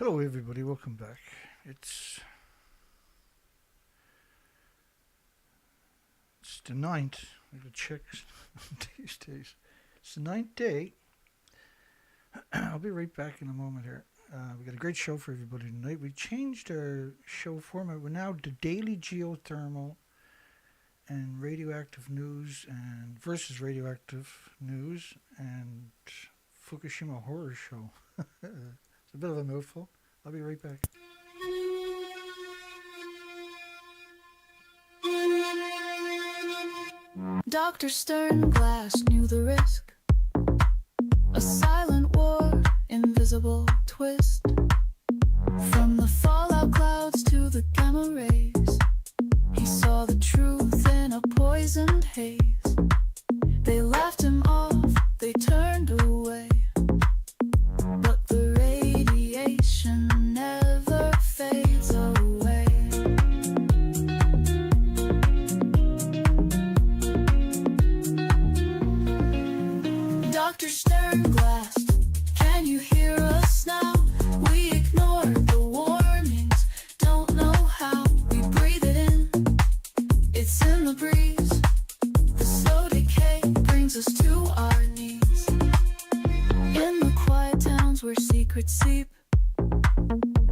Hello, everybody. Welcome back. It's the ninth. I gotta check these days. It's the ninth day. I'll be right back in a moment here. We got a great show for everybody tonight. We changed our show format. We're now the daily geothermal and radioactive news and versus radioactive news and Fukushima horror show. It's a bit of a mouthful. I'll be right back. Dr. Sternglass knew the risk. A silent war, invisible twist. From the fallout clouds to the gamma rays, he saw the truth in a poisoned haze. They laughed him off, they turned away, but the radiation never fades away. Dr. Sternglass, can you hear us now? We ignored the warnings, don't know how. We breathe it in, it's in the breeze. The slow decay brings us to our knees. In the quiet towns where secrets seep,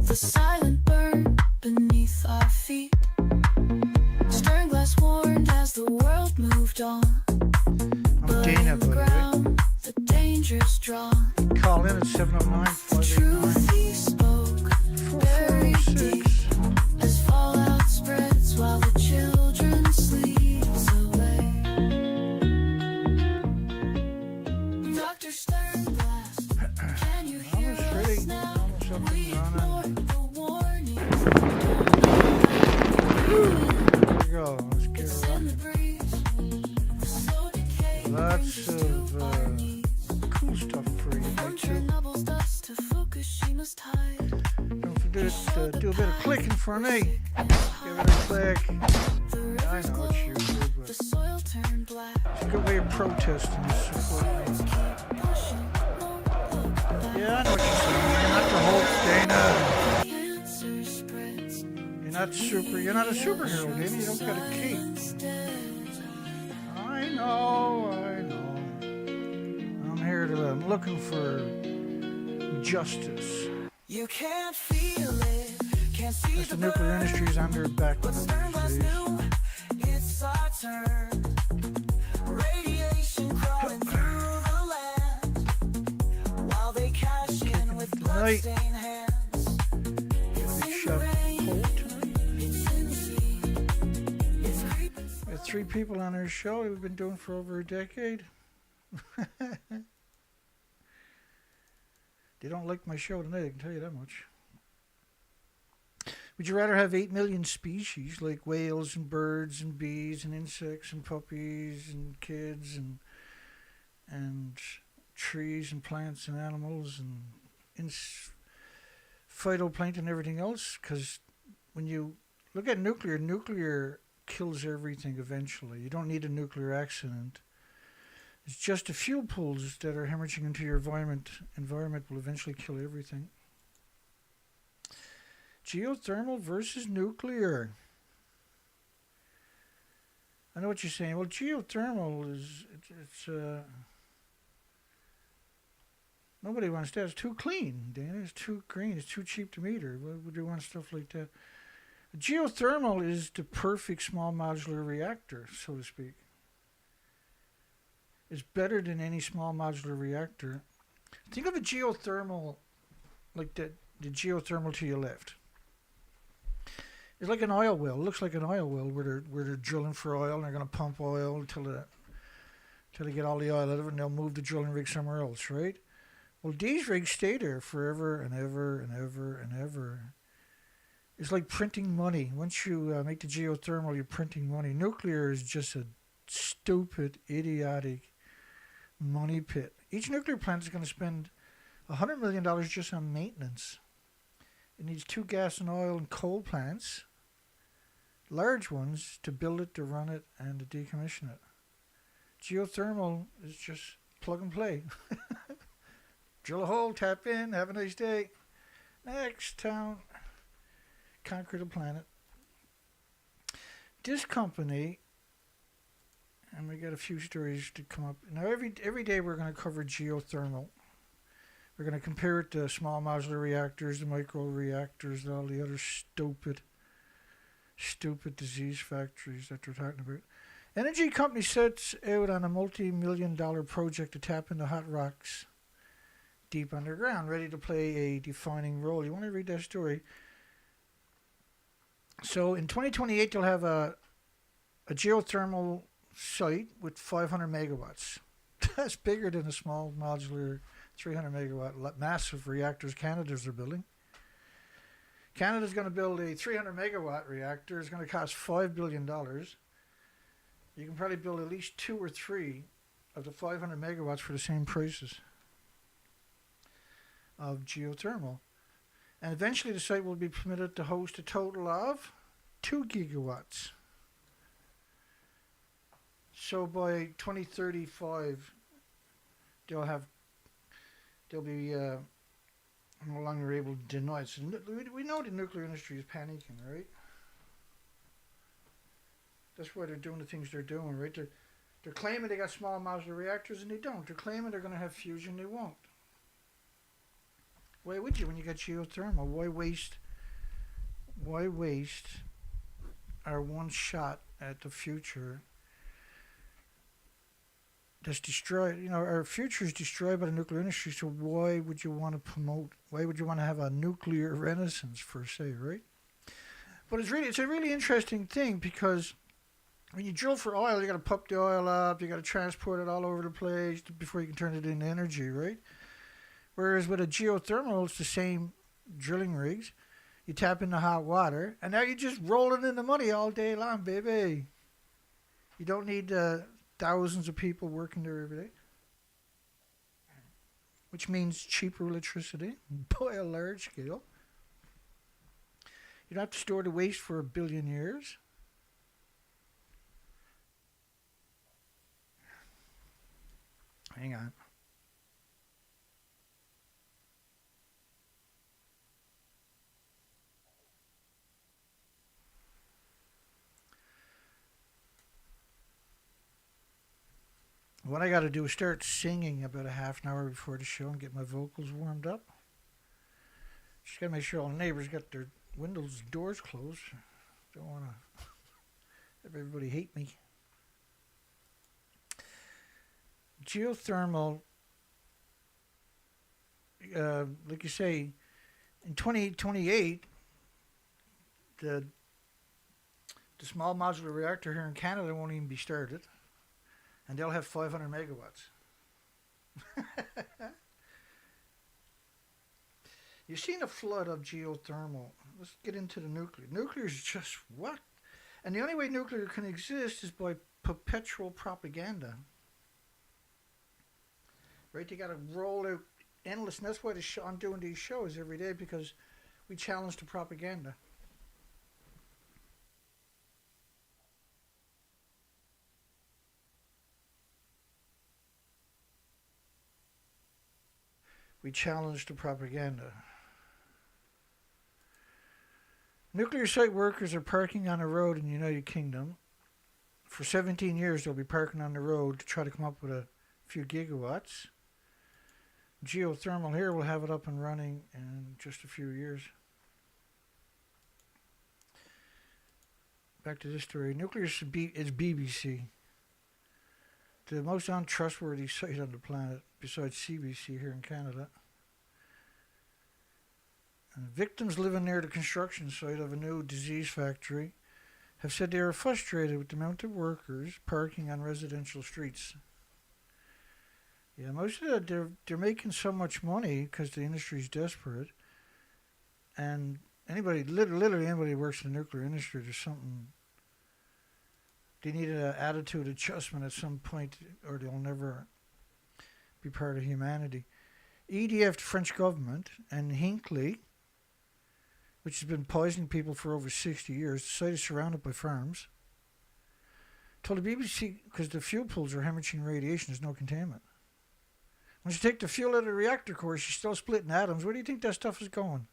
the silent burn beneath our feet. Sternglass warned as the world moved on. I'm Dana, by the way. The danger's drawn. Call in at 709 The truth he spoke, buried deep, as fallout spreads while the children sleeps away. Dr. Sternglass, can you hear us now? We ignored the warning. There we go. Let's get It's it in the right. breeze. The slow decay Lots brings us to our of knees. cool stuff for you From tonight, too. Chernobyl's dust to Fukushima's tide. Don't forget to do a bit of clicking for me. Give it a click. Yeah, I know it's YouTube, but The soil turned black. it's a good way of protesting and support me. Keep pushing, won't look back. Yeah, I know what you're saying. You're not the Hulk, Dana. Cancer spreads. You're not a superhero, Dana. You don't got a cape. Instead. I know. I'm looking for justice. You can't feel it, can't see As the nuclear industry is under back but Sternglass these days. knew it's our turn. Radiation crawling through the land while they cash in with Tonight. bloodstained hands. It's in the Shut rain, cold tonight. it's in the sea, it's creeping. We have 3 people on our show that we've been doing for over a decade. They don't like my show tonight, I can tell you that much. Would you rather have 8 million species like whales and birds and bees and insects and puppies and kids and trees and plants and animals and phytoplankton and everything else? Because when you look at nuclear kills everything eventually. You don't need a nuclear accident. It's just the fuel pools that are hemorrhaging into your environment. Environment will eventually kill everything. Geothermal versus nuclear. I know what you're saying. Well, geothermal is it's nobody wants that. It's too clean, Dana. It's too green. It's too cheap to meter. Why would you want stuff like that? Geothermal is the perfect small modular reactor, so to speak. It's better than any small modular reactor. Think of a geothermal like the geothermal to your left. It's like an oil well. It looks like an oil well where they're drilling for oil and they're going to pump oil until they get all the oil out of it and they'll move the drilling rig somewhere else, right? Well, these rigs stay there forever and ever and ever and ever. It's like printing money. Once you make the geothermal, you're printing money. Nuclear is just a stupid, idiotic money pit. Each nuclear plant is going to spend $100 million just on maintenance. It needs 2 gas and oil and coal plants, large ones, to build it, to run it, and to decommission it. Geothermal is just plug and play. Drill a hole, tap in, have a nice day. Next town, conquer the planet. This company, and we got a few stories to come up. Now, every day we're going to cover geothermal. We're going to compare it to small modular reactors, the micro reactors, and all the other stupid disease factories that they're talking about. Energy company sets out on a multi-million-dollar project to tap into hot rocks deep underground, ready to play a defining role. You want to read that story? So in 2028, they'll have a geothermal site with 500 megawatts. That's bigger than a small modular 300 megawatt massive reactors Canada's are building. Canada's going to build a 300 megawatt reactor. It's going to cost $5 billion. You can probably build at least 2 or 3 of the 500 megawatts for the same prices of geothermal. And eventually the site will be permitted to host a total of 2 gigawatts. So by 2035, they'll be no longer able to deny it. So we know the nuclear industry is panicking, right? That's why they're doing the things they're doing, right? They're claiming they got small modular reactors and they don't. They're claiming they're going to have fusion, they won't. Why would you when you got geothermal? Why waste our one shot at the future that's destroyed? You know, our future is destroyed by the nuclear industry, so why would you want to have a nuclear renaissance per se, right? But it's a really interesting thing, because when you drill for oil, you got to pump the oil up, you got to transport it all over the place before you can turn it into energy, right? Whereas with a geothermal, it's the same drilling rigs. You tap into hot water, and now you're just rolling in the money all day long, baby. You don't need thousands of people working there every day, which means cheaper electricity by a large scale. You don't have to store the waste for 1 billion years. Hang on. What I got to do is start singing about a half an hour before the show and get my vocals warmed up. Just got to make sure all the neighbors got their windows and doors closed. Don't want to have everybody hate me. Geothermal, like you say, in 2028, the small modular reactor here in Canada won't even be started. And they'll have 500 megawatts. You've seen a flood of geothermal. Let's get into the nuclear. Nuclear is just what? And the only way nuclear can exist is by perpetual propaganda. Right? They got to roll out endless. And that's why I'm doing these shows every day, because we challenge the propaganda. We challenge the propaganda. Nuclear site workers are parking on a road in the United Kingdom. For 17 years, they'll be parking on the road to try to come up with a few gigawatts. Geothermal here will have it up and running in just a few years. Back to this story. Nuclear is BBC. The most untrustworthy site on the planet, besides CBC here in Canada. And victims living near the construction site of a new disease factory have said they are frustrated with the amount of workers parking on residential streets. Yeah, most of that, they're making so much money because the industry's desperate. And literally anybody who works in the nuclear industry, there's something. They need an attitude adjustment at some point, or they'll never be part of humanity. EDF, the French government, and Hinkley, which has been poisoning people for over 60 years, the site is surrounded by farms, told the BBC, because the fuel pools are hemorrhaging radiation, there's no containment. Once you take the fuel out of the reactor core, she's still splitting atoms. Where do you think that stuff is going?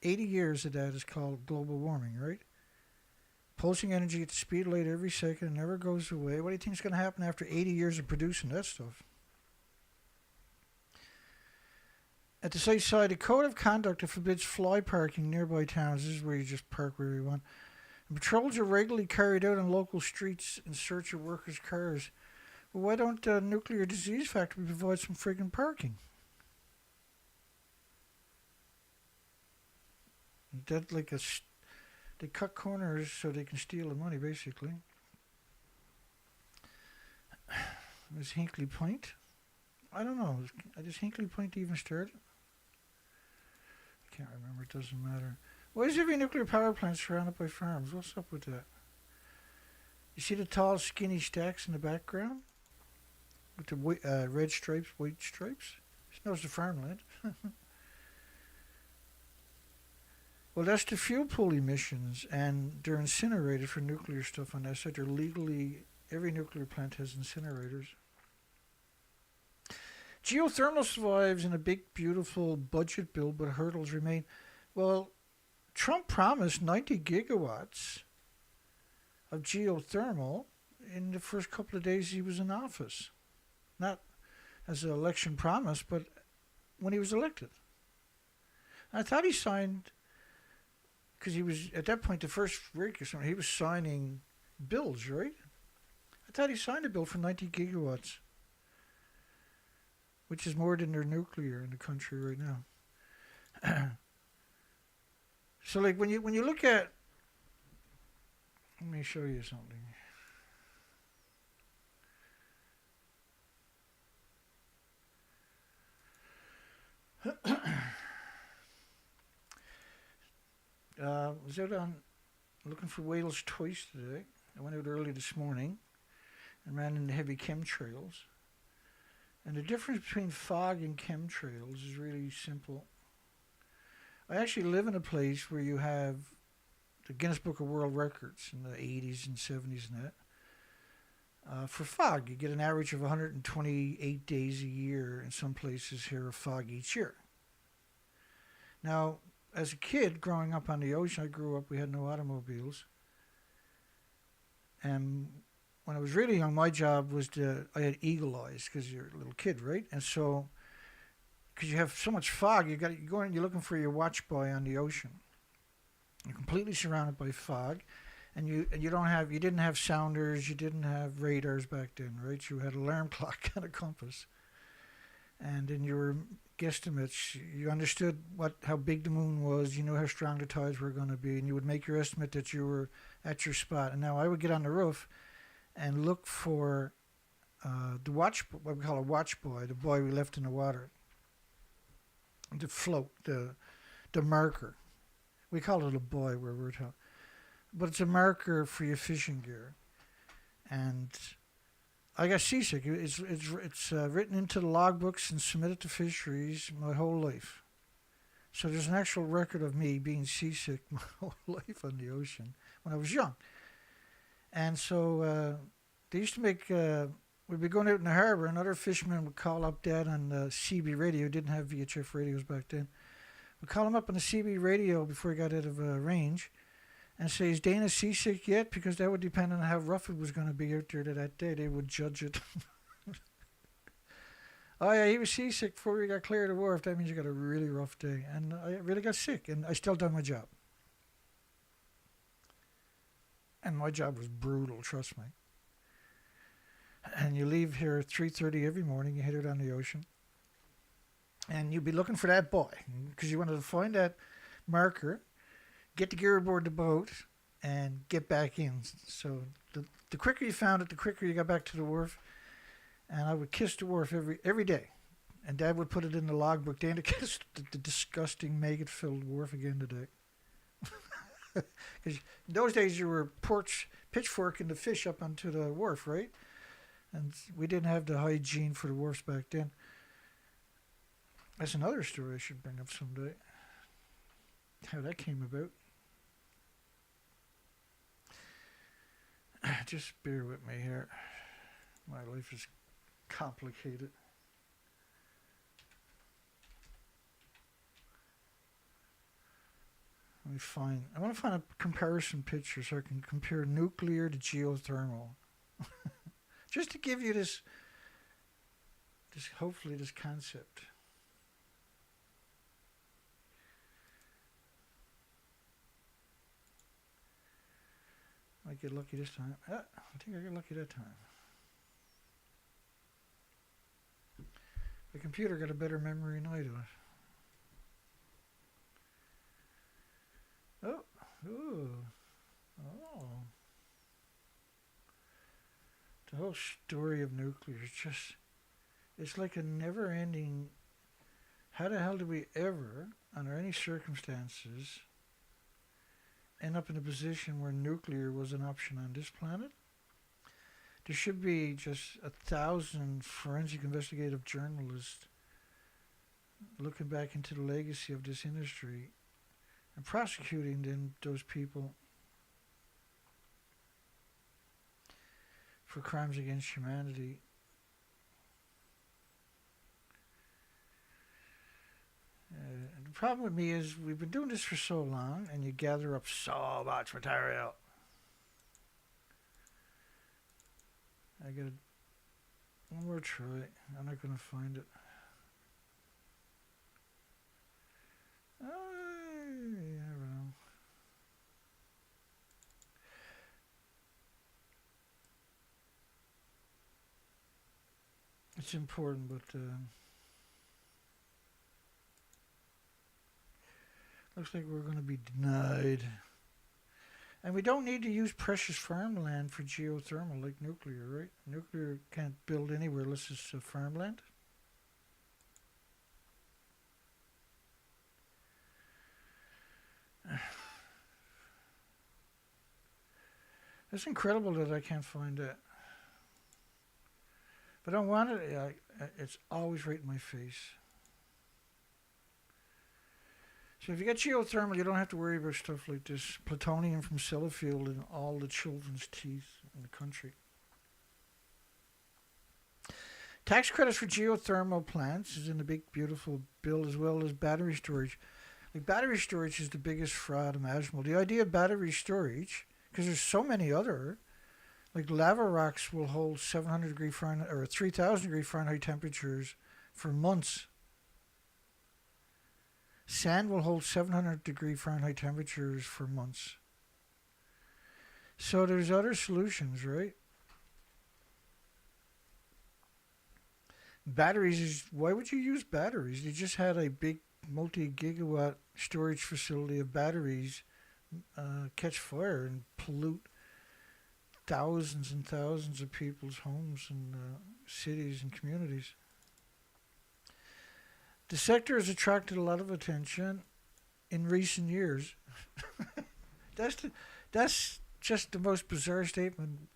80 years of that is called global warming, right? Pulsing energy at the speed of light every second and never goes away. What do you think is going to happen after 80 years of producing that stuff? At the site side, a code of conduct that forbids fly parking nearby towns. This is where you just park wherever you want. And patrols are regularly carried out on local streets in search of workers' cars. Well, why don't the nuclear disease factory provide some friggin' parking? That like they cut corners so they can steal the money, basically. Is Hinkley Point? I don't know. Does Hinkley Point even start? I can't remember. It doesn't matter. Why is every nuclear power plant surrounded by farms? What's up with that? You see the tall, skinny stacks in the background? With the red stripes, white stripes? It's the farmland. Well, that's the fuel pool emissions, and they're incinerated for nuclear stuff on that site. They're legally, every nuclear plant has incinerators. Geothermal survives in a big, beautiful budget bill, but hurdles remain. Well, Trump promised 90 gigawatts of geothermal in the first couple of days he was in office. Not as an election promise, but when he was elected. I thought he signed, because he was, at that point, the first week or something, he was signing bills, right? I thought he signed a bill for 90 gigawatts, which is more than their nuclear in the country right now. So, like, when you look at, let me show you something. Was out on looking for whales twice today. I went out early this morning and ran in the heavy chemtrails. And the difference between fog and chemtrails is really simple. I actually live in a place where you have the Guinness Book of World Records in the 80s and 70s and that. For fog, you get an average of 128 days a year in some places here of fog each year. Now, as a kid growing up on the ocean, we had no automobiles. And when I was really young, my job was I had eagle eyes because you're a little kid, right? And so, because you have so much fog, you're looking for your watch buoy on the ocean. You're completely surrounded by fog, and you didn't have sounders, you didn't have radars back then, right? You had an alarm clock and a compass, and in your guesstimates, you understood how big the moon was, you knew how strong the tides were going to be, and you would make your estimate that you were at your spot. And now I would get on the roof and look for what we call a watch buoy, the buoy we left in the water, the float, the marker. We call it a buoy where we're talking, but it's a marker for your fishing gear. And I got seasick. It's written into the logbooks and submitted to fisheries my whole life. So there's an actual record of me being seasick my whole life on the ocean when I was young. And so they used to make, we'd be going out in the harbor and other fishermen would call up Dad on CB radio. Didn't have VHF radios back then. We'd call him up on the CB radio before he got out of range and say, is Dana seasick yet? Because that would depend on how rough it was going to be out there that day. They would judge it. Oh, yeah, he was seasick before he got clear of the wharf. That means you got a really rough day. And I really got sick, and I still done my job. And my job was brutal, trust me. And you leave here at 3:30 every morning. You head out on the ocean. And you'd be looking for that buoy because you wanted to find that marker, get the gear aboard the boat, and get back in. So the quicker you found it, the quicker you got back to the wharf. And I would kiss the wharf every day. And Dad would put it in the logbook. Dana kissed the disgusting maggot-filled wharf again today. Because in those days you were pitchforking the fish up onto the wharf, right? And we didn't have the hygiene for the wharfs back then. That's another story I should bring up someday. How that came about. Just bear with me here. My life is complicated. Let me find. I want to find a comparison picture so I can compare nuclear to geothermal, just to give you this hopefully this concept. Might get lucky this time. I think I got lucky that time. The computer got a better memory than I do. Oh, ooh, oh. The whole story of nuclear is just, it's like a never-ending, how the hell do we ever, under any circumstances, end up in a position where nuclear was an option on this planet? There should be just 1,000 forensic investigative journalists looking back into the legacy of this industry and prosecuting those people for crimes against humanity. The problem with me is we've been doing this for so long and you gather up so much material. I got one more try. I'm not going to find it. I don't know. It's important, but looks like we're going to be denied. And we don't need to use precious farmland for geothermal like nuclear, right? Nuclear can't build anywhere unless it's farmland. It's incredible that I can't find that. But I want it. It's always right in my face. So if you get geothermal, you don't have to worry about stuff like this. Plutonium from Sellafield in all the children's teeth in the country. Tax credits for geothermal plants is in the big, beautiful bill, as well as battery storage. Like, battery storage is the biggest fraud imaginable. The idea of battery storage, because there's so many other, like lava rocks will hold 700 degree Fahrenheit or 3,000 degree Fahrenheit temperatures for months. Sand will hold 700 degree Fahrenheit temperatures for months. So there's other solutions, right? Batteries is, why would you use batteries? You just had a big multi-gigawatt storage facility of batteries catch fire and pollute thousands and thousands of people's homes and cities and communities. The sector has attracted a lot of attention in recent years. That's just the most bizarre statement.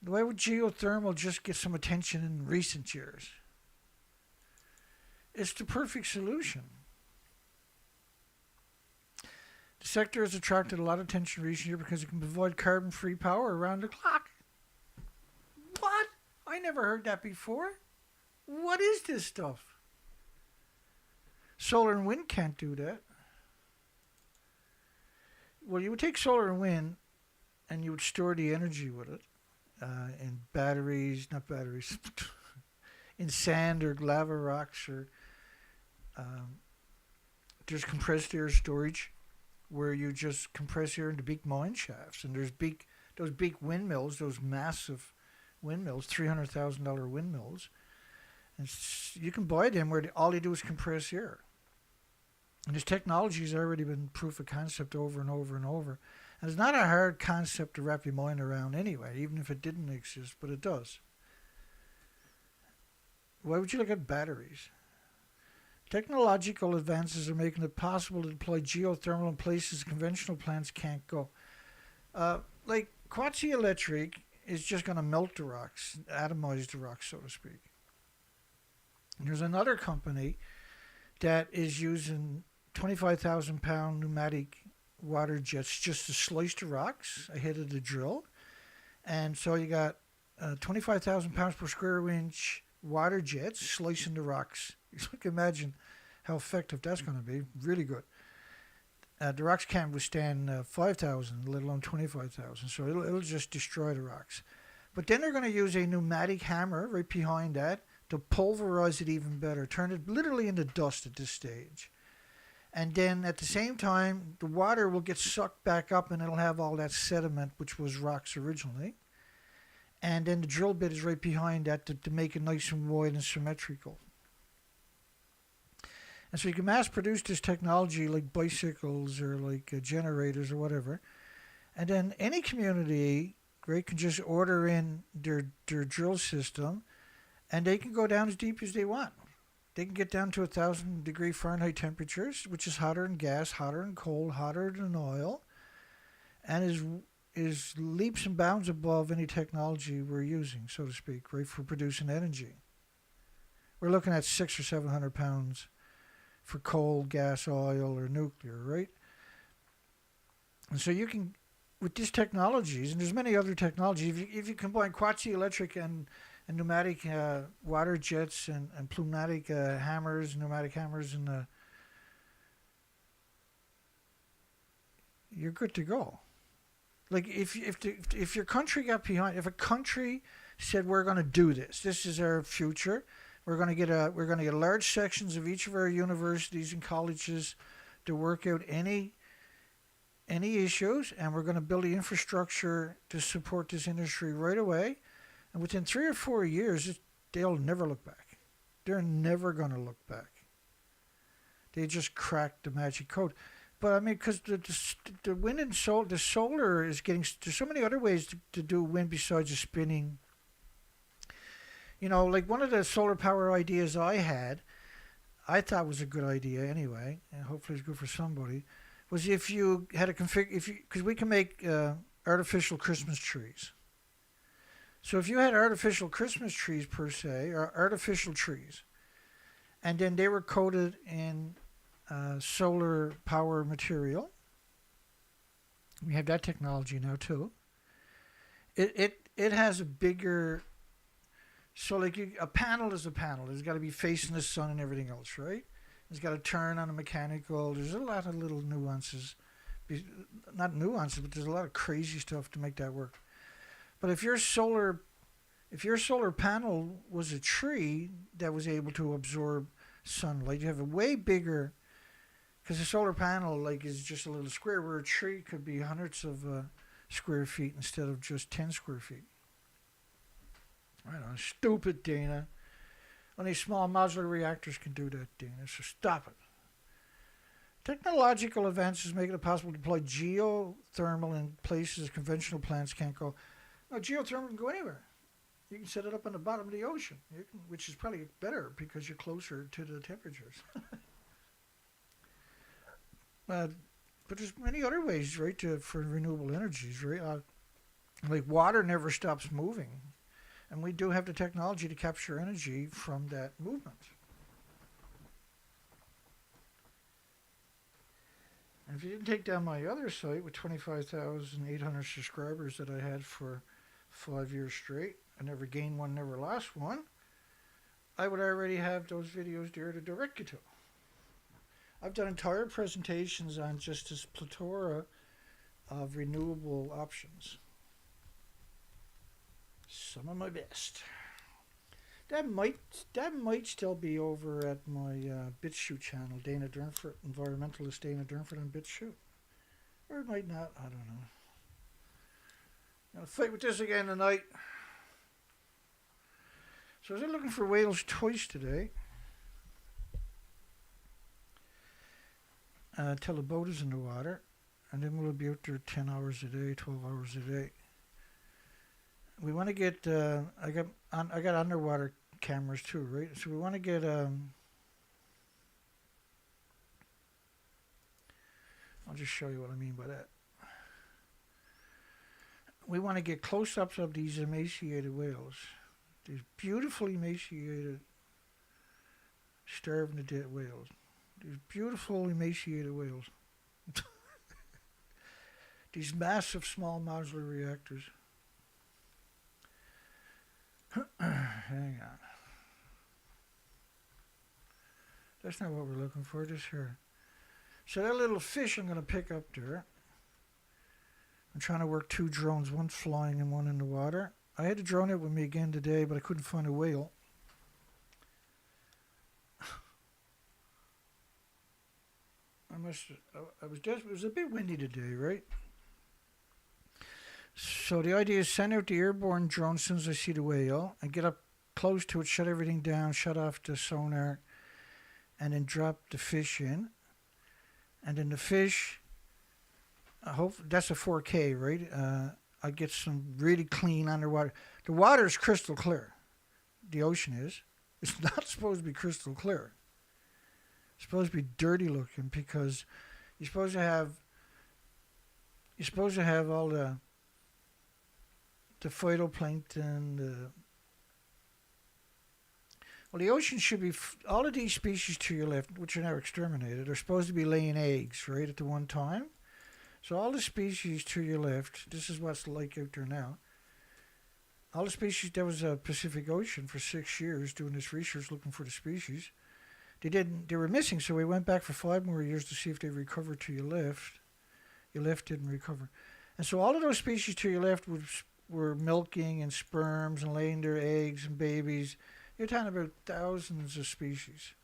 Why would geothermal just get some attention in recent years? It's the perfect solution. The sector has attracted a lot of attention in recent years because it can provide carbon-free power around the clock. What? I never heard that before. What is this stuff? Solar and wind can't do that. Well, you would take solar and wind and you would store the energy with it in batteries, not batteries, in sand or lava rocks, or there's compressed air storage where you just compress air into big mine shafts. And there's those big windmills, those massive windmills, $300,000 windmills. And you can buy them where all you do is compress air. And this technology has already been proof of concept over and over and over. And it's not a hard concept to wrap your mind around anyway, even if it didn't exist, but it does. Why would you look at batteries? Technological advances are making it possible to deploy geothermal in places conventional plants can't go. Like quasi-electric is just going to melt the rocks, atomize the rocks, so to speak. And there's another company that is using 25,000 pound pneumatic water jets just to slice the rocks ahead of the drill. And so you got 25,000 pounds per square inch water jets slicing the rocks. You can imagine how effective that's going to be. Really good. the rocks can't withstand 5,000, let alone 25,000. So it'll just destroy the rocks. But then they're going to use a pneumatic hammer right behind that to pulverize it even better, turn it literally into dust at this stage. And then at the same time, the water will get sucked back up and it'll have all that sediment, which was rocks originally. And then the drill bit is right behind that to make it nice and wide and symmetrical. And so you can mass produce this technology like bicycles or like generators or whatever. And then any community, right, can just order in their drill system and they can go down as deep as they want. They can get down to 1,000 Fahrenheit temperatures, which is hotter than gas, hotter than coal, hotter than oil, and is leaps and bounds above any technology we're using, so to speak, right, for producing energy. We're looking at 600 or 700 pounds for coal, gas, oil, or nuclear, right? And so you can, with these technologies, and there's many other technologies, if you combine quasi-electric and pneumatic water jets and pneumatic hammers, pneumatic hammers, and you're good to go. Like if your country got behind, if a country said we're going to do this is our future. We're going to get large sections of each of our universities and colleges to work out any issues, and we're going to build the infrastructure to support this industry right away. And within 3 or 4 years, they'll never look back. They're never going to look back. They just cracked the magic code. But I mean, because the wind and the solar is getting, there's so many other ways to do wind besides the spinning. You know, like one of the solar power ideas I thought was a good idea anyway, and hopefully it's good for somebody, was if you had a because we can make artificial Christmas trees. So if you had artificial Christmas trees per se, or artificial trees, and then they were coated in solar power material, we have that technology now too. It has a bigger, so like a panel is a panel. It's got to be facing the sun and everything else, right? It's got to turn on a mechanical. There's a lot of little nuances, not nuances, but there's a lot of crazy stuff to make that work. But if your solar panel was a tree that was able to absorb sunlight, you have a way bigger, because a solar panel like is just a little square, where a tree could be hundreds of square feet instead of just 10 square feet. I know, stupid, Dana. Only small modular reactors can do that, Dana, so stop it. Technological advances make it possible to deploy geothermal in places conventional plants can't go. No, geothermal can go anywhere. You can set it up on the bottom of the ocean, which is probably better because you're closer to the temperatures. But there's many other ways, right, for renewable energies, right? Like water never stops moving. And we do have the technology to capture energy from that movement. And if you didn't take down my other site with 25,800 subscribers that I had for 5 years straight, I never gained one, never lost one, I would already have those videos there to direct you to. I've done entire presentations on just this plethora of renewable options. Some of my best. That might still be over at my BitChute channel, Dana Durnford, Environmentalist Dana Durnford on BitChute. Or it might not, I don't know. I'm going to fight with this again tonight. So I was looking for whales twice today. Till the boat is in the water. And then we'll be out there 10 hours a day, 12 hours a day. We want to get, I got underwater cameras too, right? So we want to get, I'll just show you what I mean by that. We want to get close-ups of these emaciated whales. These beautiful emaciated, starving to death whales. These beautiful emaciated whales. These massive small modular reactors. Hang on. That's not what we're looking for, just here. So that little fish I'm going to pick up there. I'm trying to work 2 drones, one flying and one in the water. I had a drone out with me again today, but I couldn't find a whale. I was desperate. It was a bit windy today, right? So the idea is send out the airborne drone as soon as I see the whale and get up close to it, shut everything down, shut off the sonar, and then drop the fish in. And then the fish, I hope that's a 4K, right? I get some really clean underwater. The water is crystal clear. The ocean is. It's not supposed to be crystal clear. It's supposed to be dirty looking because you're supposed to have all the phytoplankton. Well, the ocean should be all of these species to your left, which are now exterminated, are supposed to be laying eggs right at the one time. So all the species to your left, this is what's like out there now. All the species, there was a Pacific Ocean for 6 years doing this research looking for the species. They were missing, so we went back for 5 more years to see if they recovered to your left. Your left didn't recover. And so all of those species to your left were milking and sperms and laying their eggs and babies. You're talking about thousands of species.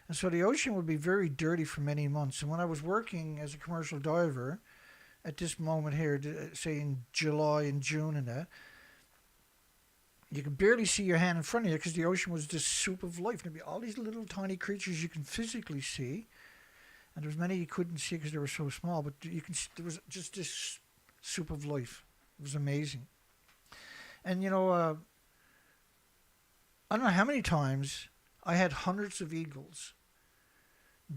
And so the ocean would be very dirty for many months. And when I was working as a commercial diver, at this moment here, say in July and June and that, you could barely see your hand in front of you because the ocean was this soup of life. There'd be all these little tiny creatures you can physically see. And there was many you couldn't see because they were so small. But you can see, there was just this soup of life. It was amazing. And, I don't know how many times I had hundreds of eagles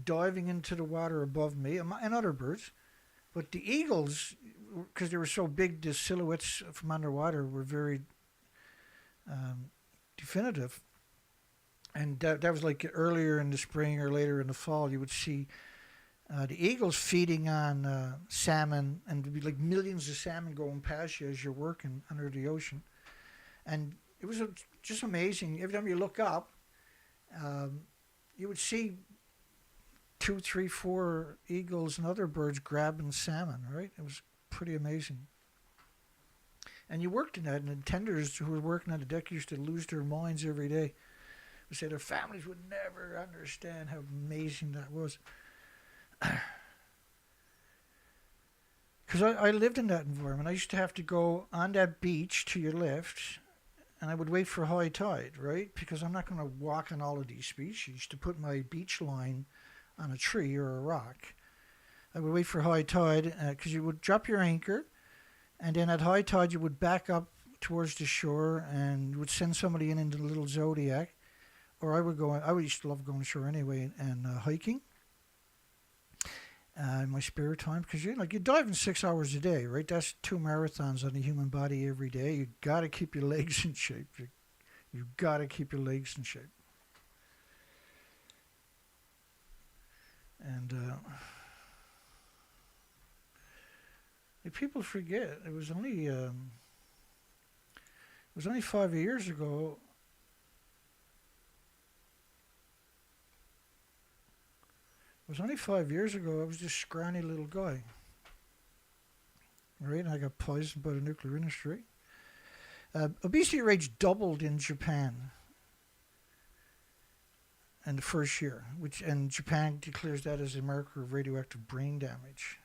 diving into the water above me and other birds. But the eagles, because they were so big, the silhouettes from underwater were very definitive. And that was like earlier in the spring or later in the fall, you would see the eagles feeding on salmon, and there'd be like millions of salmon going past you as you're working under the ocean. And it was just amazing. Every time you look up, you would see 2, 3, 4 eagles and other birds grabbing salmon, right? It was pretty amazing. And you worked in that, and the tenders who were working on the deck used to lose their minds every day. They said their families would never understand how amazing that was. Because I lived in that environment. I used to have to go on that beach to your left, and I would wait for high tide, right? Because I'm not going to walk on all of these species to put my beach line on a tree or a rock. I would wait for high tide because you would drop your anchor, and then at high tide you would back up towards the shore and you would send somebody into the little Zodiac, or I used to love going ashore anyway and hiking in my spare time, because you're diving 6 hours a day, right? That's 2 marathons on the human body every day. You got to keep your legs in shape. You got to keep your legs in shape. And people forget it was only 5 years ago. It was only 5 years ago. I was this scrawny little guy, right? And I got poisoned by the nuclear industry. Obesity rates doubled in Japan in the first year, and Japan declares that as a marker of radioactive brain damage.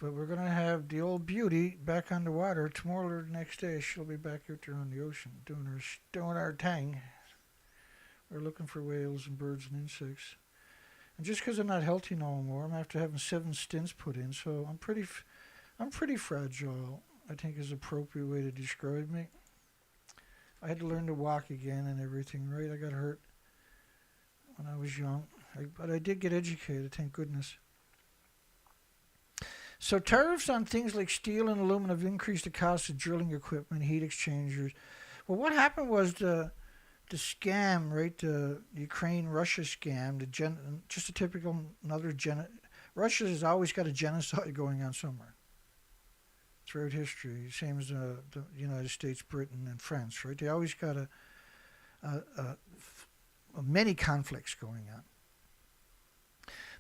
But we're going to have the old beauty back on the water tomorrow or the next day. She'll be back out there on the ocean doing our thing. We're looking for whales and birds and insects. And just because I'm not healthy no more, I'm after having 7 stents put in, so I'm pretty fragile, I think is the appropriate way to describe me. I had to learn to walk again and everything, right? I got hurt when I was young, but I did get educated, thank goodness. So tariffs on things like steel and aluminum have increased the cost of drilling equipment, heat exchangers. Well, what happened was the scam, right? The Ukraine-Russia scam, just a typical Russia has always got a genocide going on somewhere throughout history, same as the United States, Britain, and France, right? They always got many conflicts going on.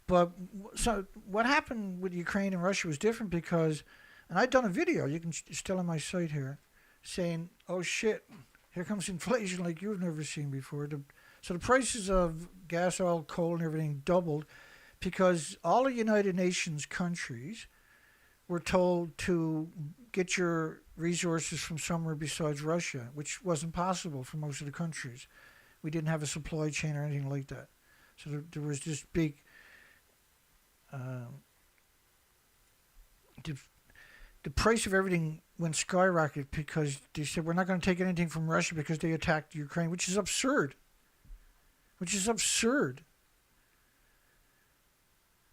But so what happened with Ukraine and Russia was different because, and I'd done a video. You can it's still on my site here, saying, "Oh shit, here comes inflation like you've never seen before." So the prices of gas, oil, coal, and everything doubled because all the United Nations countries were told to get your resources from somewhere besides Russia, which wasn't possible for most of the countries. We didn't have a supply chain or anything like that. So there was this big the price of everything went skyrocket because they said we're not going to take anything from Russia because they attacked Ukraine, which is absurd. Which is absurd.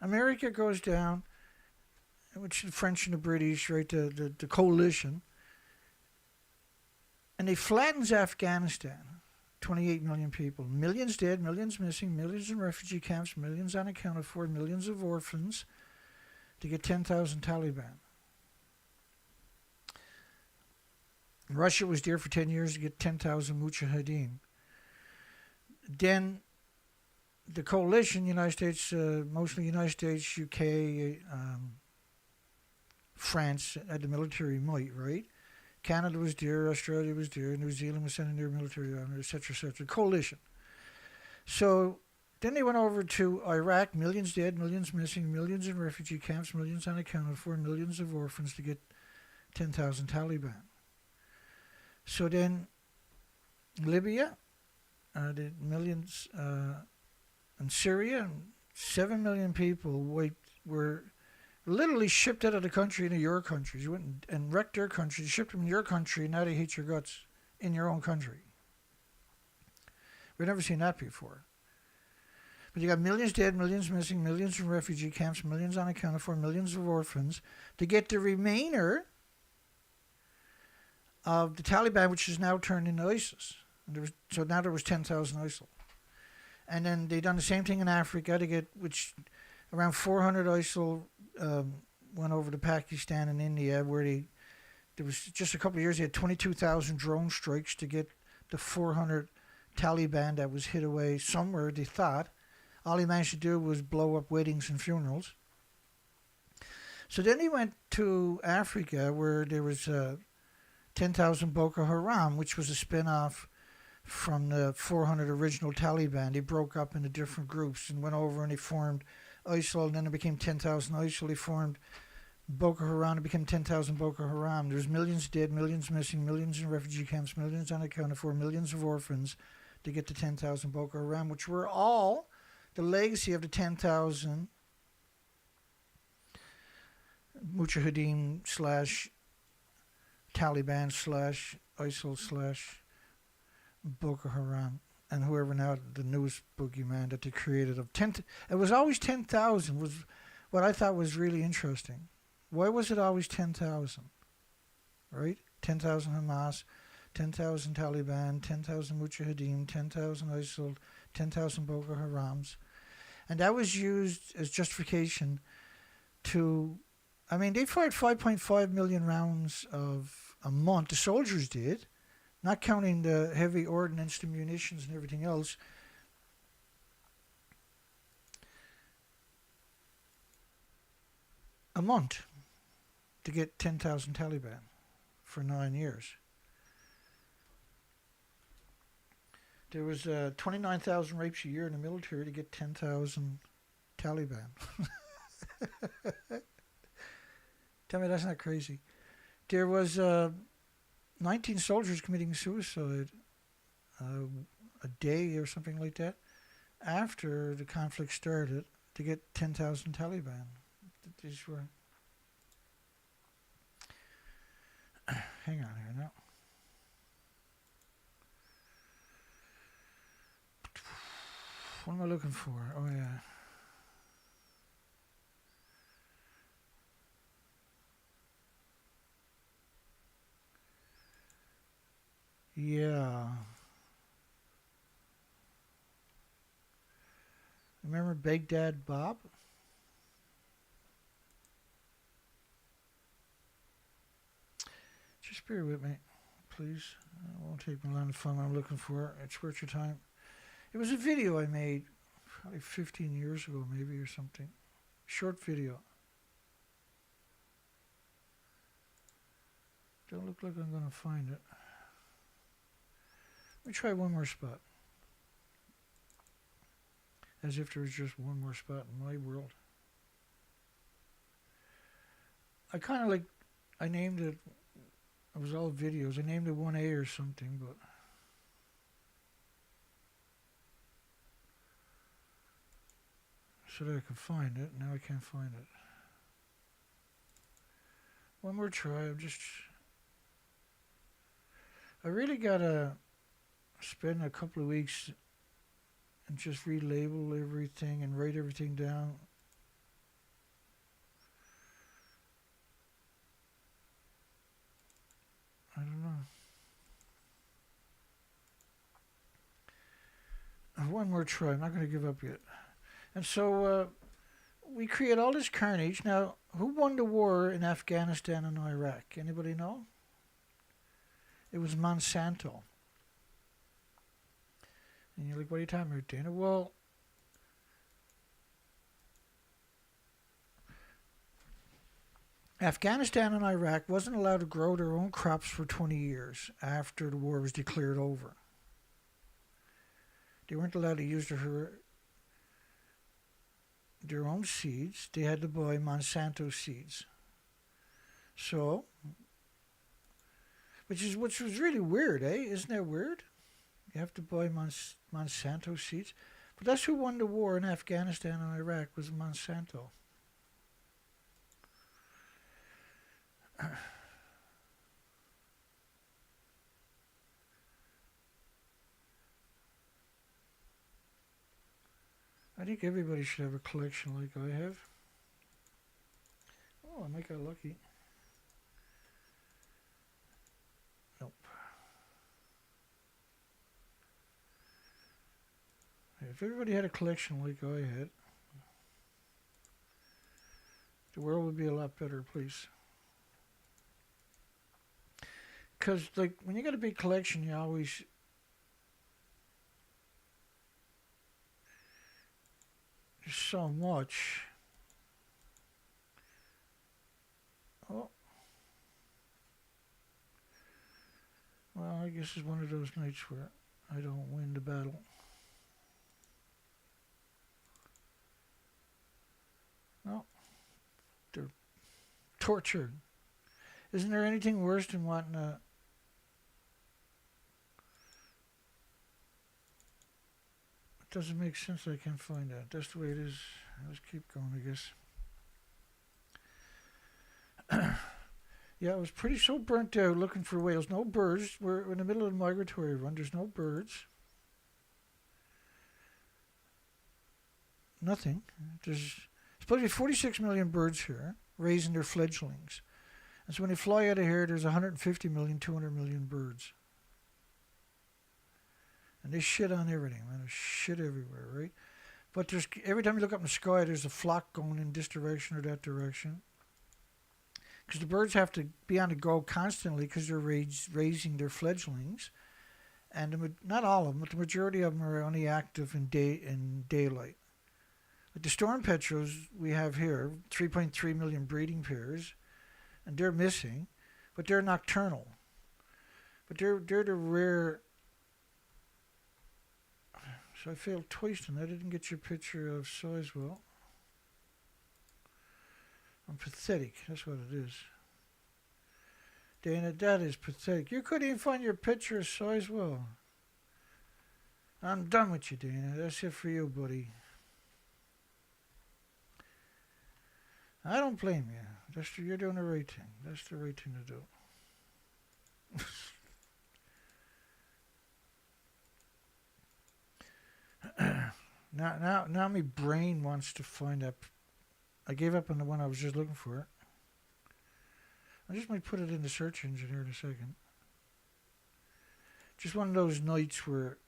America goes down, which the French and the British, right, the coalition, and they flattens Afghanistan. 28 million people, millions dead, millions missing, millions in refugee camps, millions unaccounted for, millions of orphans, to get 10,000 Taliban. Russia was there for 10 years to get 10,000 Mujahideen. Then the coalition, United States, mostly United States, UK, France, had the military might, right? Canada was there, Australia was there, New Zealand was sending their military army, etc., etc. Coalition. So then they went over to Iraq, millions dead, millions missing, millions in refugee camps, millions unaccounted for, millions of orphans to get 10,000 Taliban. So then Libya, the millions, and Syria, 7 million people were literally shipped out of the country into your countries. You went and wrecked their country, shipped them in your country, and now they hate your guts in your own country. We've never seen that before. But you got millions dead, millions missing, millions in refugee camps, millions unaccounted for, millions of orphans, to get the remainder of the Taliban, which is now turned into ISIS. So now there was 10,000 ISIL. And then they done the same thing in Africa to get, which around 400 ISIL went over to Pakistan and India, where there was just a couple of years, they had 22,000 drone strikes to get the 400 Taliban that was hid away somewhere, they thought. All he managed to do was blow up weddings and funerals. So then he went to Africa, where there was 10,000 Boko Haram, which was a spin-off from the 400 original Taliban. They broke up into different groups and went over and they formed ISIL, and then it became 10,000 ISIL. They formed Boko Haram, it became 10,000 Boko Haram. There's millions dead, millions missing, millions in refugee camps, millions unaccounted for, millions of orphans to get to 10,000 Boko Haram, which were all the legacy of the 10,000 Mujahideen slash Taliban slash ISIL slash Boko Haram, and whoever now the newest boogeyman that they created of 10. It was always 10,000 was what I thought was really interesting. Why was it always 10,000? Right? 10,000 Hamas, 10,000 Taliban, 10,000 Mujahideen, 10,000 ISIL, 10,000 Boko Harams. And that was used as justification to, I mean, they fired 5.5 million rounds of a month. The soldiers did, not counting the heavy ordnance, the munitions, and everything else. A month to get 10,000 Taliban for 9 years. There was 29,000 rapes a year in the military to get 10,000 Taliban. Tell me that's not crazy. There was 19 soldiers committing suicide a day or something like that after the conflict started to get 10,000 Taliban. These were... Hang on here now. What am I looking for? Oh, yeah. Yeah. Remember Baghdad Bob? Just bear with me, please. It won't take me long to find what I'm looking for. It's worth your time. It was a video I made Probably 15 years ago, maybe, or something. Short video. Don't look like I'm going to find it. Let me try one more spot. As if there was just one more spot in my world. I kind of like, I named it, it was all videos. I named it 1A or something, but so that I could find it. Now I can't find it. One more try. I really gotta spend a couple of weeks and just relabel everything and write everything down. I don't know. One more try. I'm not going to give up yet. And so we create all this carnage. Now, who won the war in Afghanistan and Iraq? Anybody know? It was Monsanto. And you're like, what are you talking about, Dana? Well, Afghanistan and Iraq wasn't allowed to grow their own crops for 20 years after the war was declared over. They weren't allowed to use their own seeds. They had to buy Monsanto seeds. So, which was really weird, eh? Isn't that weird? You have to buy Monsanto seeds. But that's who won the war in Afghanistan and Iraq, was Monsanto. I think everybody should have a collection like I have. Oh, I might get lucky. Nope. If everybody had a collection like I had, the world would be a lot better place. Because, like, when you got a big collection, you always... There's so much. Oh. Well, I guess it's one of those nights where I don't win the battle. No. They're tortured. Isn't there anything worse than wanting to... It doesn't make sense. I can't find that. That's the way it is. Let's keep going, I guess. Yeah, I was pretty so burnt out looking for whales. No birds. We're in the middle of the migratory run. There's no birds. Nothing. There's supposed to be 46 million birds here, raising their fledglings. And so when they fly out of here, there's 150 million, 200 million birds. And they shit on everything, man. There's shit everywhere, right? But there's every time you look up in the sky, there's a flock going in this direction or that direction. Because the birds have to be on the go constantly because they're raising their fledglings. And not all of them, but the majority of them are only active in daylight. Like the storm petrels we have here, 3.3 million breeding pairs, and they're missing, but they're nocturnal. But they're the rare... So I failed twice and I didn't get your picture of Sizewell. I'm pathetic, that's what it is. Dana, that is pathetic. You couldn't even find your picture of Sizewell. I'm done with you, Dana. That's it for you, buddy. I don't blame you. You're doing the right thing. That's the right thing to do. Now my brain wants to find that. I gave up on the one I was just looking for. I just might put it in the search engine here in a second. Just one of those nights where,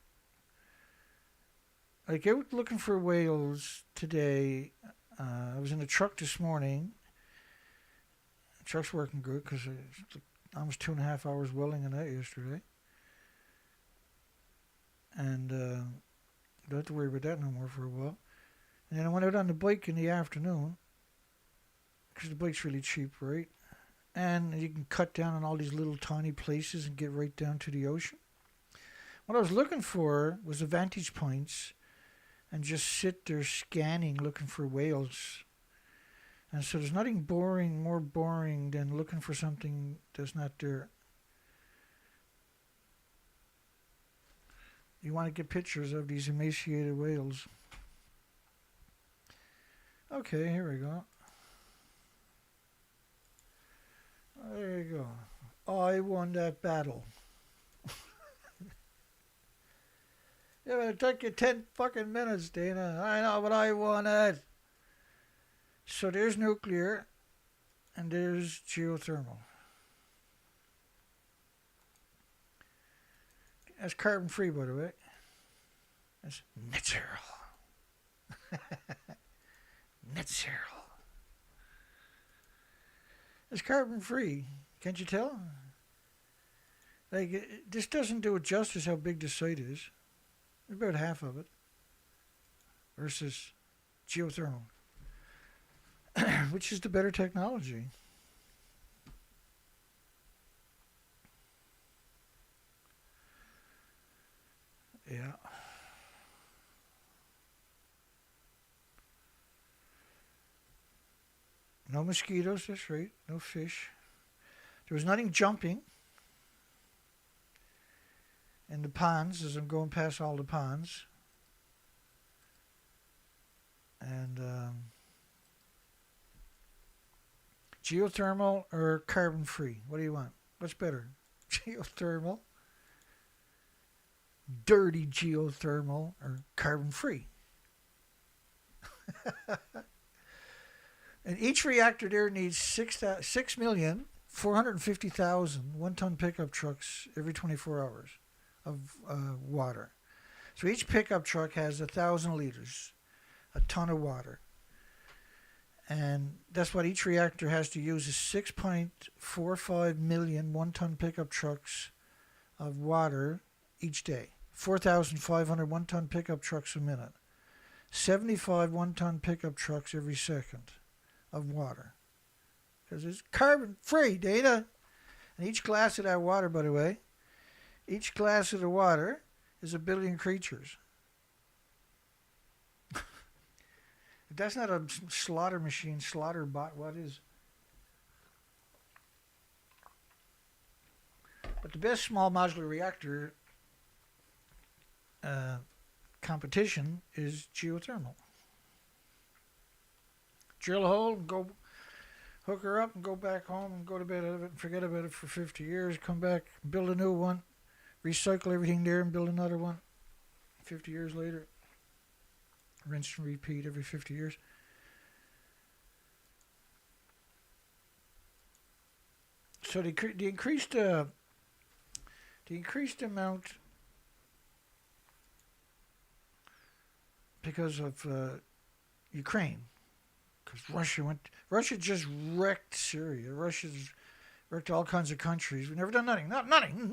like, out looking for whales today. I was in a truck this morning. The truck's working good because it's almost 2.5 hours welding in that yesterday. And don't have to worry about that no more for a while. And then I went out on the bike in the afternoon because the bike's really cheap, right? And you can cut down on all these little tiny places and get right down to the ocean. What I was looking for was the vantage points and just sit there scanning, looking for whales. And so there's nothing more boring than looking for something that's not there. You want to get pictures of these emaciated whales. Okay, here we go. There you go. I won that battle. Yeah, but it took you 10 fucking minutes, Dana. I know, but I won it. So there's nuclear, and there's geothermal. That's carbon free, by the way. That's net zero. Net zero. It's carbon free. Can't you tell? Like, this doesn't do it justice how big the site is. About half of it. Versus geothermal. Which is the better technology? Yeah. No mosquitoes, that's right. No fish. There was nothing jumping in the ponds as I'm going past all the ponds. And geothermal or carbon free? What do you want? What's better? Geothermal, dirty geothermal, or carbon free? And each reactor there needs 6,450,000 one-ton pickup trucks every 24 hours of water. So each pickup truck has 1,000 liters, a ton of water. And that's what each reactor has to use is 6.45 million one-ton pickup trucks of water each day. 4,500 one-ton pickup trucks a minute. 75 one-ton pickup trucks every second of water. Because it's carbon free, Dana. And each glass of that water, by the way, each glass of the water is 1 billion creatures. If that's not a slaughter machine, slaughter bot, what is? But the best small modular reactor competition is geothermal. Drill a hole and go hook her up and go back home and go to bed out of it and forget about it for 50 years, come back, build a new one, recycle everything there and build another one 50 years later. Rinse and repeat every 50 years. So the increased amount because of Ukraine, because Russia just wrecked Syria. Russia's wrecked all kinds of countries. We've never done nothing. Nothing.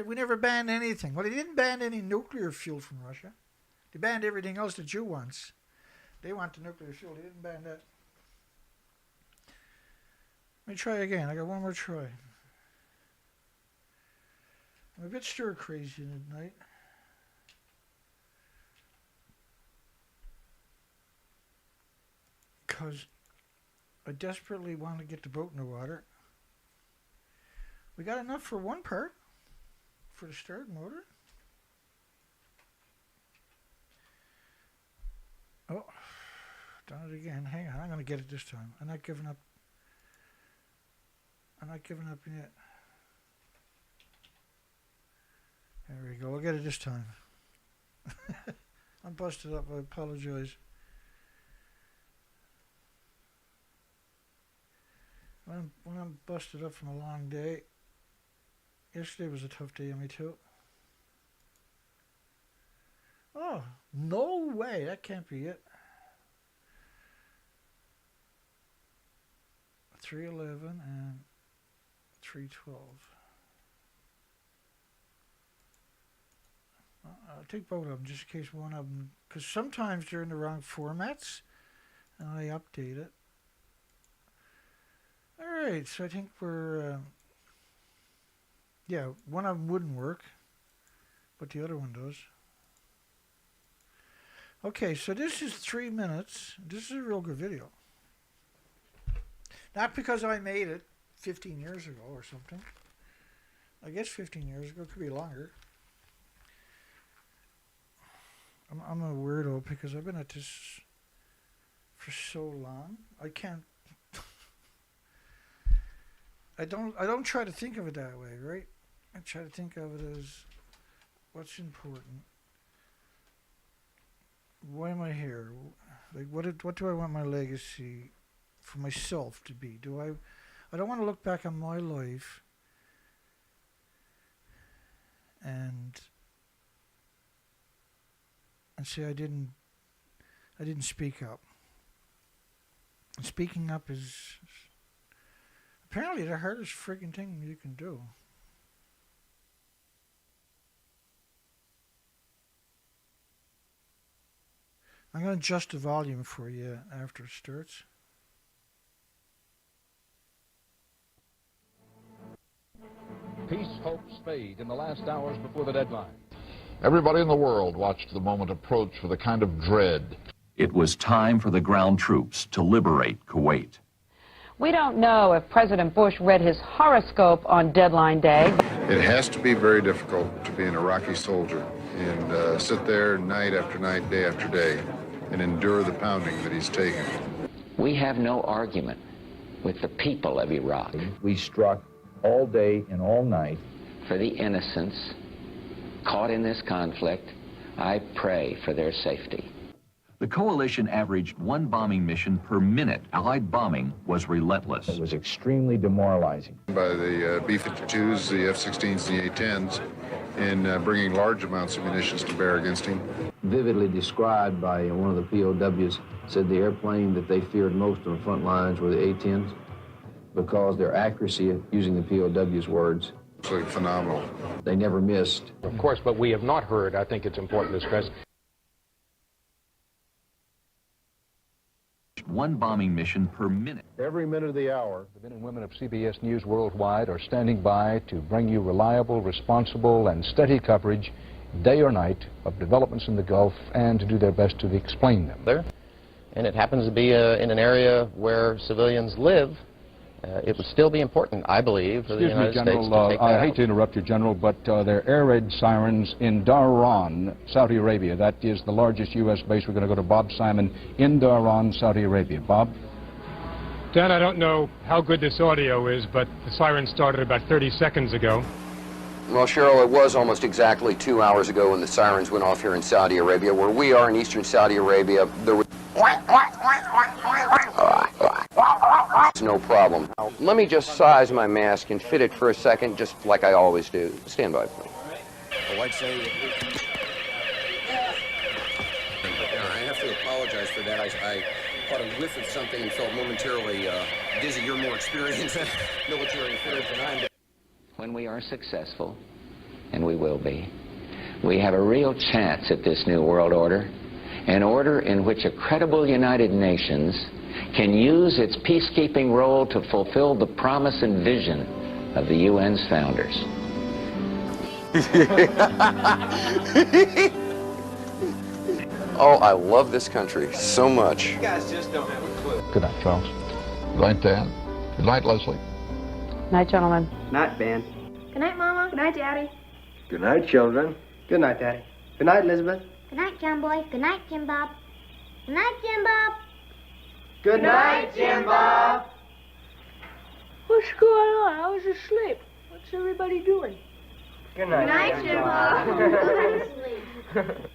We never banned anything. Well, they didn't ban any nuclear fuel from Russia. They banned everything else that you want. They want the nuclear fuel. They didn't ban that. Let me try again. I got one more try. I'm a bit stir crazy at night. Because I desperately want to get the boat in the water. We got enough for one part for the start motor. Oh, done it again. Hang on, I'm going to get it this time. I'm not giving up. I'm not giving up yet. There we go. I'll get it this time. I'm busted up. I apologize. When I'm busted up from a long day, yesterday was a tough day on me too. Oh, no way. That can't be it. 311 and 312. I'll take both of them just in case one of them, because sometimes they're in the wrong formats, and I update it. All right, so I think we're, yeah, one of them wouldn't work, but the other one does. Okay, so this is 3 minutes. This is a real good video. Not because I made it 15 years ago or something. I guess 15 years ago, could be longer. I'm a weirdo because I've been at this for so long. I can't. I don't try to think of it that way, right? I try to think of it as what's important. Why am I here? Like, what do I want my legacy for myself to be? I don't want to look back on my life and say I didn't speak up. And speaking up is apparently the hardest friggin' thing you can do. I'm going to adjust the volume for you after it starts. Peace hopes fade in the last hours before the deadline. Everybody in the world watched the moment approach with a kind of dread. It was time for the ground troops to liberate Kuwait. We don't know if President Bush read his horoscope on deadline day. It has to be very difficult to be an Iraqi soldier and sit there night after night, day after day, and endure the pounding that he's taken. We have no argument with the people of Iraq. We struck all day and all night. For the innocents caught in this conflict, I pray for their safety. The coalition averaged one bombing mission per minute. Allied bombing was relentless. It was extremely demoralizing. By the B-52s, the F-16s, the A-10s, in bringing large amounts of munitions to bear against him. Vividly described by one of the POWs, said the airplane that they feared most on the front lines were the A-10s because their accuracy of using the POW's words. Absolutely phenomenal. They never missed. Of course, but we have not heard, I think it's important to stress, one bombing mission per minute. Every minute of the hour. the men and women of CBS News Worldwide are standing by to bring you reliable, responsible, and steady coverage day or night of developments in the Gulf and to do their best to explain them. There, and it happens to be in an area where civilians live. It would still be important, I believe, for the United States to take that out. I hate to interrupt you, General, but there are air raid sirens in Dhahran, Saudi Arabia. That is the largest U.S. base. We're going to go to Bob Simon in Dhahran, Saudi Arabia. Bob? Dan, I don't know how good this audio is, but the siren started about 30 seconds ago. Well, Cheryl, it was almost exactly 2 hours ago when the sirens went off here in Saudi Arabia. Where we are in eastern Saudi Arabia, there was no problem. Let me just size my mask and fit it for a second, just like I always do. Stand by, please. Oh, I'd say... I have to apologize for that. I caught a whiff of something and felt momentarily dizzy. You're more experienced in military affairs than I am. When we are successful, and we will be, we have a real chance at this new world order, an order in which a credible United Nations can use its peacekeeping role to fulfill the promise and vision of the UN's founders. Oh, I love this country so much. You guys just don't have a clue. Good night, Charles. Good night, Dan. Good night, Leslie. Night, gentlemen. Night, Ben. Good night, Mama. Good night, Daddy. Good night, children. Good night, Daddy. Good night, Elizabeth. Good night, John Boy. Good night, Jim Bob. Good night, Jim Bob. Good night, Jim Bob. What's going on? I was asleep. What's everybody doing? Good night, Good night, Jim Bob. Go to sleep.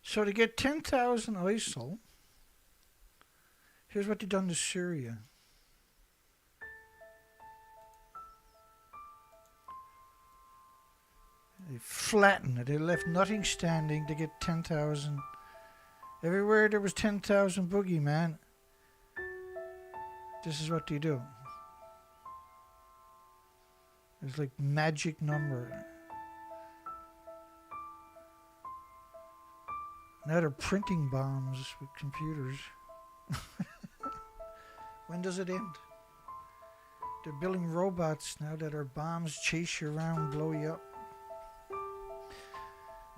So to get 10,000 ISIL, here's what they've done to Syria. They flattened it. They left nothing standing to get 10,000 Everywhere there was 10,000 boogeyman, this is what they do. It's like magic number. Now they're printing bombs with computers. When does it end? They're building robots now that are bombs, chase you around, blow you up.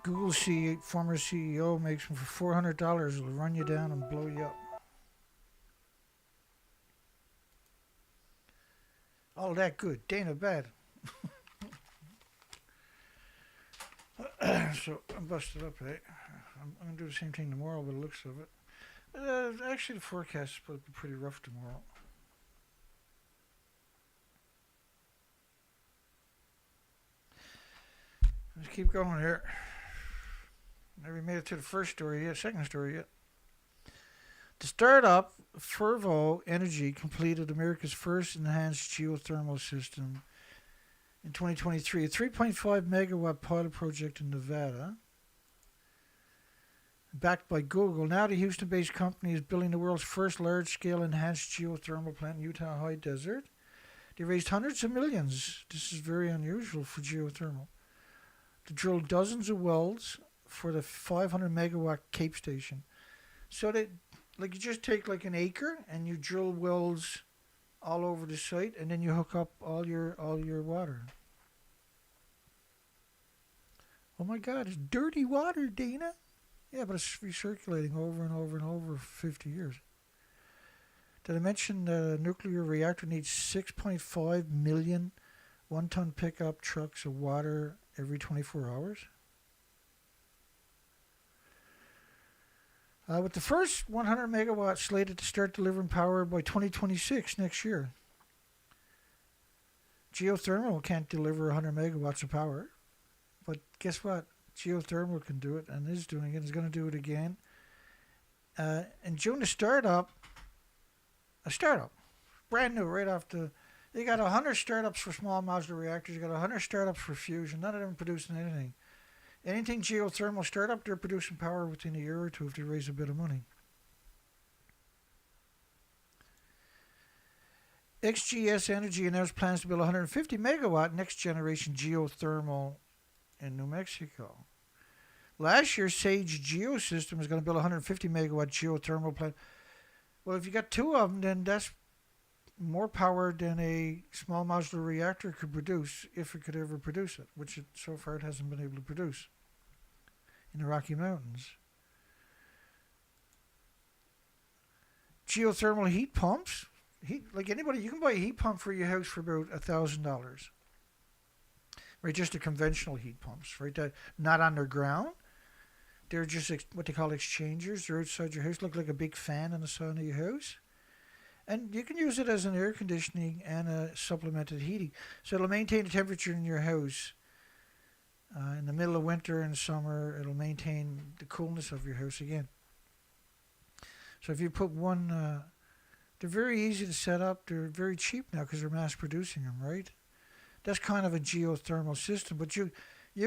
Google former CEO makes them for $400. It'll run you down and blow you up. All that good. Dana bad. So I'm busted up, eh? I'm going to do the same thing tomorrow by the looks of it. Actually, the forecast is supposed to be pretty rough tomorrow. Let's keep going here. Never made it to the first story yet, second story yet. The startup Fervo Energy completed America's first enhanced geothermal system in 2023, a 3.5 megawatt pilot project in Nevada. Backed by Google, now the Houston-based company is building the world's first large-scale enhanced geothermal plant in Utah high desert. They raised hundreds of millions. This is very unusual for geothermal. To drill dozens of wells for the 500 megawatt Cape Station. So that, like, you just take like an acre and you drill wells all over the site, and then you hook up all your water. Oh my God, it's dirty water, Dana. Yeah, but it's recirculating over and over and over for 50 years. Did I mention the nuclear reactor needs 6.5 million one-ton pickup trucks of water every 24 hours? With the first 100 megawatts slated to start delivering power by 2026, next year. Geothermal can't deliver 100 megawatts of power. But guess what? Geothermal can do it and is doing it. Is going to do it again. In June, a startup, brand new, right off the... They got 100 startups for small modular reactors. You got 100 startups for fusion. None of them producing anything. Anything geothermal startup, they're producing power within a year or two if they raise a bit of money. XGS Energy announced plans to build 150 megawatt next generation geothermal in New Mexico. Last year, Sage Geosystems is going to build a 150 megawatt geothermal plant. Well, if you got two of them, then that's more power than a small modular reactor could produce, if it could ever produce it, which so far it hasn't been able to produce in the Rocky Mountains. Geothermal heat pumps. Like anybody, you can buy a heat pump for your house for about $1,000. Right, just the conventional heat pumps, right? That not underground. They're just what they call exchangers. They're outside your house, look like a big fan on the side of your house. And you can use it as an air conditioning and a supplemented heating. So it'll maintain the temperature in your house. In the middle of winter and summer, it'll maintain the coolness of your house again. So if you put one, they're very easy to set up. They're very cheap now because they're mass producing them, right? That's kind of a geothermal system. But you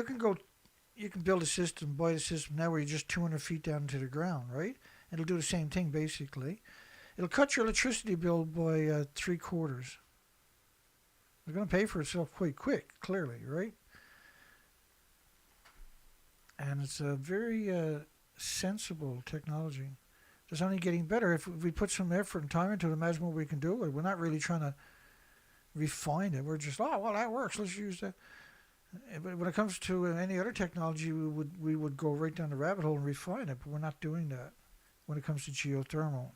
can build a system, buy a system now where you're just 200 feet down into the ground, right? It'll do the same thing basically. It'll cut your electricity bill by 3/4. It's going to pay for itself quite quick, clearly, right? And it's a very sensible technology. It's only getting better. If we put some effort and time into it, imagine what we can do. We're not really trying to refine it. We're just, oh, well, that works. Let's use that. But when it comes to any other technology, we would go right down the rabbit hole and refine it. But we're not doing that when it comes to geothermal.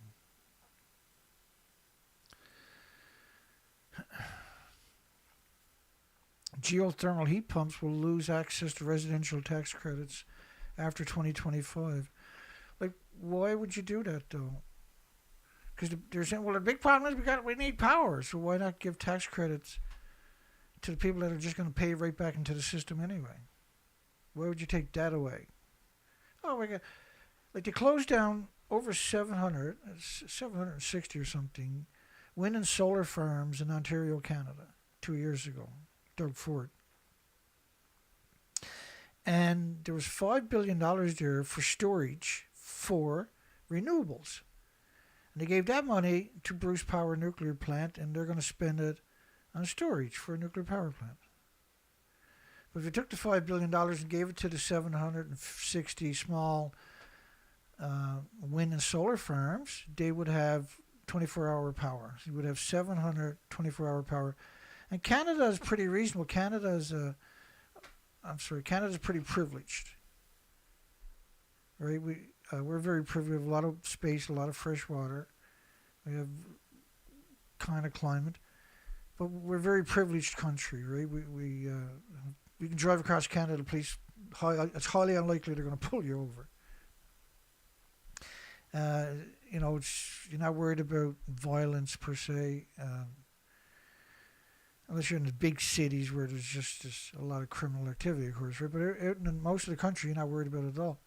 Geothermal heat pumps will lose access to residential tax credits after 2025. Like, why would you do that, though? Because they're saying, well, the big problem is we need power, so why not give tax credits to the people that are just going to pay right back into the system anyway? Why would you take that away? Oh, my God. Like, they closed down over 760 or something, wind and solar farms in Ontario, Canada, 2 years ago. Durnford. And there was $5 billion there for storage, for renewables. And they gave that money to Bruce Power Nuclear Plant, and they're going to spend it on storage for a nuclear power plant. But if you took the $5 billion and gave it to the 760 small wind and solar farms, they would have 24-hour power. You would have 700 24-hour power. And Canada is pretty reasonable. Canada's pretty privileged. Right? We're very privileged. We have a lot of space, a lot of fresh water. We have kind of climate. But we're a very privileged country, right? We can drive across Canada, police, it's highly unlikely they're going to pull you over. You're not worried about violence per se, unless you're in the big cities where there's just a lot of criminal activity, of course, right? But out in most of the country, you're not worried about it at all.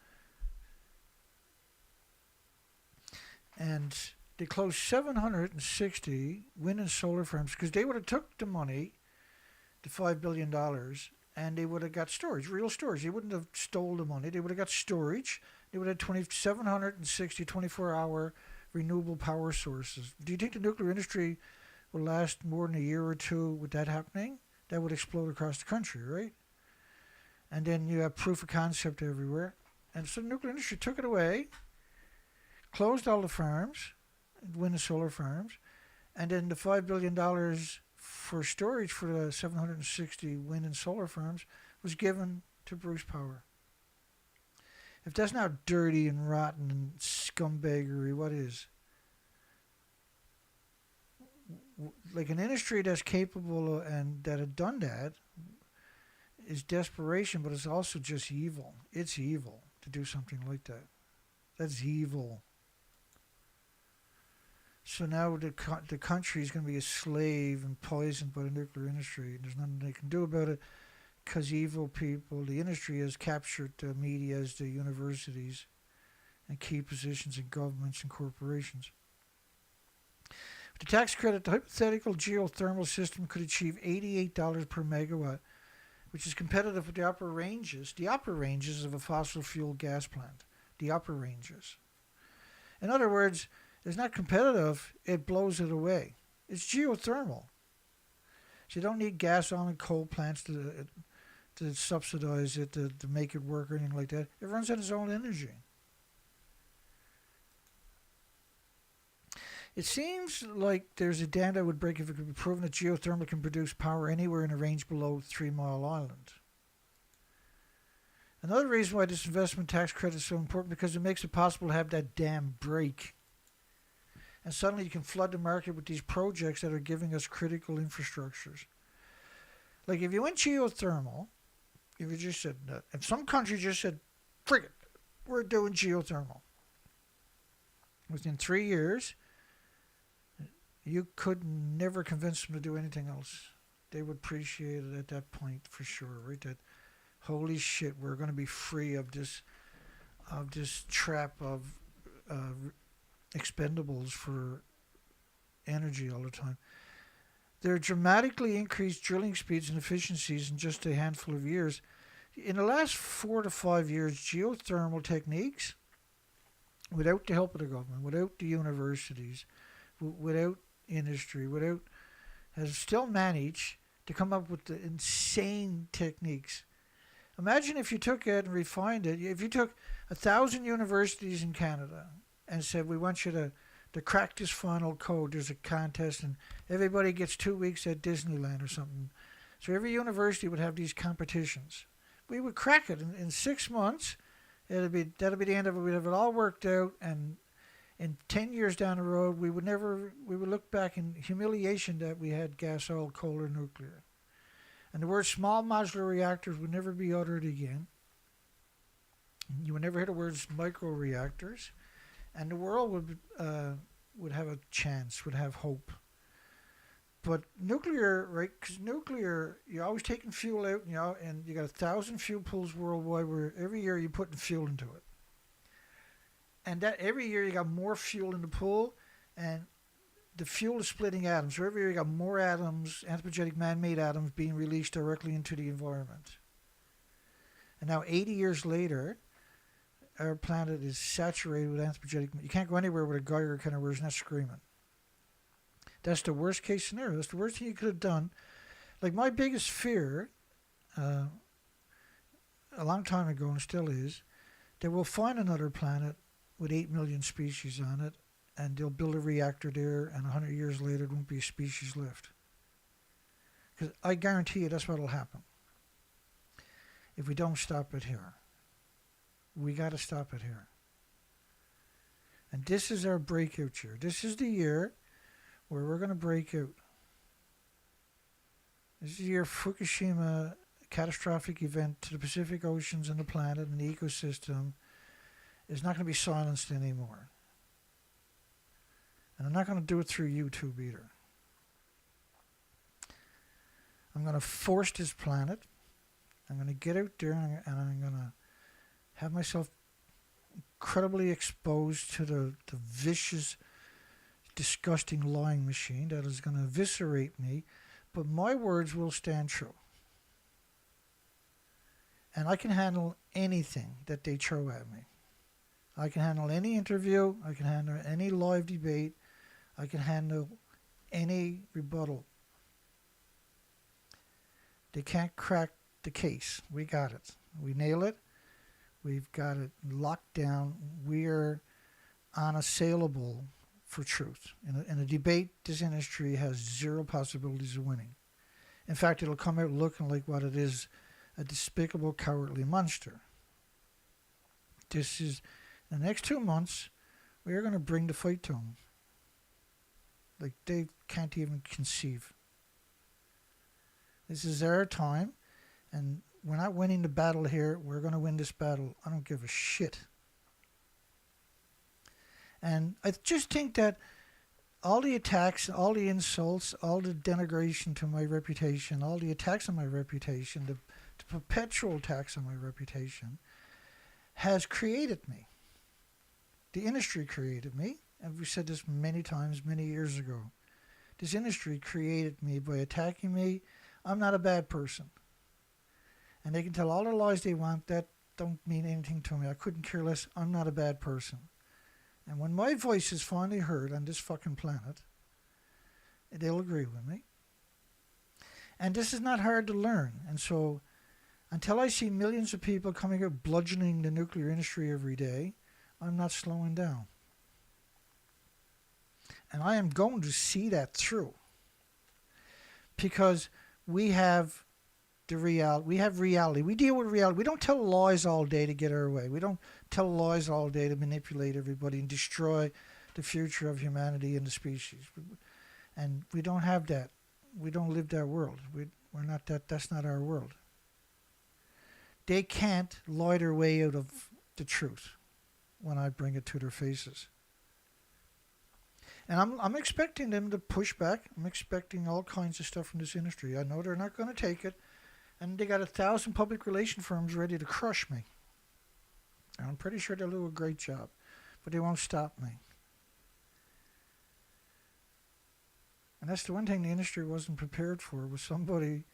And they closed 760 wind and solar farms because they would have took the money, the $5 billion, and they would have got storage, real storage. They wouldn't have stole the money. They would have got storage. They would have 760 24-hour renewable power sources. Do you think the nuclear industry will last more than a year or two with that happening? That would explode across the country, right? And then you have proof of concept everywhere. And so the nuclear industry took it away, closed all the farms, wind and solar farms, and then the $5 billion for storage for the 760 wind and solar farms was given to Bruce Power. If that's not dirty and rotten and scumbaggery, what is? Like an industry that's capable and that had done that is desperation, but it's also just evil. It's evil to do something like that. That's evil. So now the country is going to be a slave and poisoned by the nuclear industry. There's nothing they can do about it because evil people, the industry has captured the media as the universities and key positions in governments and corporations. With the tax credit, the hypothetical geothermal system could achieve $88 per megawatt, which is competitive with the upper ranges of a fossil fuel gas plant. The upper ranges. In other words, it's not competitive, it blows it away. It's geothermal. So you don't need gas on and coal plants to subsidize it, to make it work or anything like that. It runs on its own energy. It seems like there's a dam that would break if it could be proven that geothermal can produce power anywhere in a range below 3 Mile Island. Another reason why this investment tax credit is so important because it makes it possible to have that dam break. And suddenly you can flood the market with these projects that are giving us critical infrastructures. Like if you went geothermal, if you just said that, if some country just said, "Frig it, we're doing geothermal," within 3 years, you could never convince them to do anything else. They would appreciate it at that point for sure, right? That holy shit, we're going to be free of this trap of expendables for energy all the time. There are dramatically increased drilling speeds and efficiencies in just a handful of years. In the last 4 to 5 years, geothermal techniques, without the help of the government, without the universities, without industry, has still managed to come up with the insane techniques. Imagine if you took it and refined it. If you took 1,000 universities in Canada and said, we want you to crack this final code. There's a contest and everybody gets 2 weeks at Disneyland or something. So every university would have these competitions. We would crack it in 6 months. That'd be the end of it. We'd have it all worked out, and in 10 years down the road, we would look back in humiliation that we had gas, oil, coal, or nuclear. And the word small modular reactors would never be uttered again. You would never hear the words micro-reactors. And the world would have a chance, would have hope. But nuclear, right, because nuclear, you're always taking fuel out, and you got 1,000 fuel pools worldwide where every year you're putting fuel into it. And that every year you got more fuel in the pool, and the fuel is splitting atoms. So every year you got more atoms, anthropogenic man-made atoms, being released directly into the environment. And now 80 years later, our planet is saturated with anthropogenic. You can't go anywhere with a Geiger counter where it's not screaming. That's the worst case scenario. That's the worst thing you could have done. Like my biggest fear, a long time ago and still is, that we'll find another planet with 8 million species on it, and they'll build a reactor there, and 100 years later, there won't be a species left. Because I guarantee you that's what will happen. If we don't stop it here. We got to stop it here. And this is our breakout year. This is the year where we're going to break out. This is the year Fukushima, catastrophic event to the Pacific Oceans and the planet and the ecosystem, is not going to be silenced anymore. And I'm not going to do it through YouTube either. I'm going to force this planet. I'm going to get out there and I'm going to have myself incredibly exposed to the vicious, disgusting lying machine that is going to eviscerate me, but my words will stand true. And I can handle anything that they throw at me. I can handle any interview, I can handle any live debate, I can handle any rebuttal. They can't crack the case. We got it. We nail it. We've got it locked down. We're unassailable for truth. In a debate, this industry has zero possibilities of winning. In fact, it'll come out looking like what it is, a despicable, cowardly monster. This is, in the next 2 months, we're going to bring the fight to them. Like they can't even conceive. This is our time, and we're not winning the battle here. We're going to win this battle. I don't give a shit. And I just think that all the attacks, all the insults, all the denigration to my reputation, all the attacks on my reputation, the perpetual attacks on my reputation, has created me. The industry created me, and we said this many times, many years ago. This industry created me by attacking me. I'm not a bad person. And they can tell all the lies they want. That don't mean anything to me. I couldn't care less. I'm not a bad person. And when my voice is finally heard on this fucking planet, they'll agree with me. And this is not hard to learn. And so until I see millions of people coming out bludgeoning the nuclear industry every day, I'm not slowing down. And I am going to see that through. Because we have the reality. We have reality. We deal with reality. We don't tell lies all day to get our way. We don't tell lies all day to manipulate everybody and destroy the future of humanity and the species. And we don't have that. We don't live that world. We're not that. That's not our world. They can't lie their way out of the truth when I bring it to their faces. And I'm expecting them to push back. I'm expecting all kinds of stuff from this industry. I know they're not going to take it. And they got 1,000 public relation firms ready to crush me. And I'm pretty sure they'll do a great job. But they won't stop me. And that's the one thing the industry wasn't prepared for, was somebody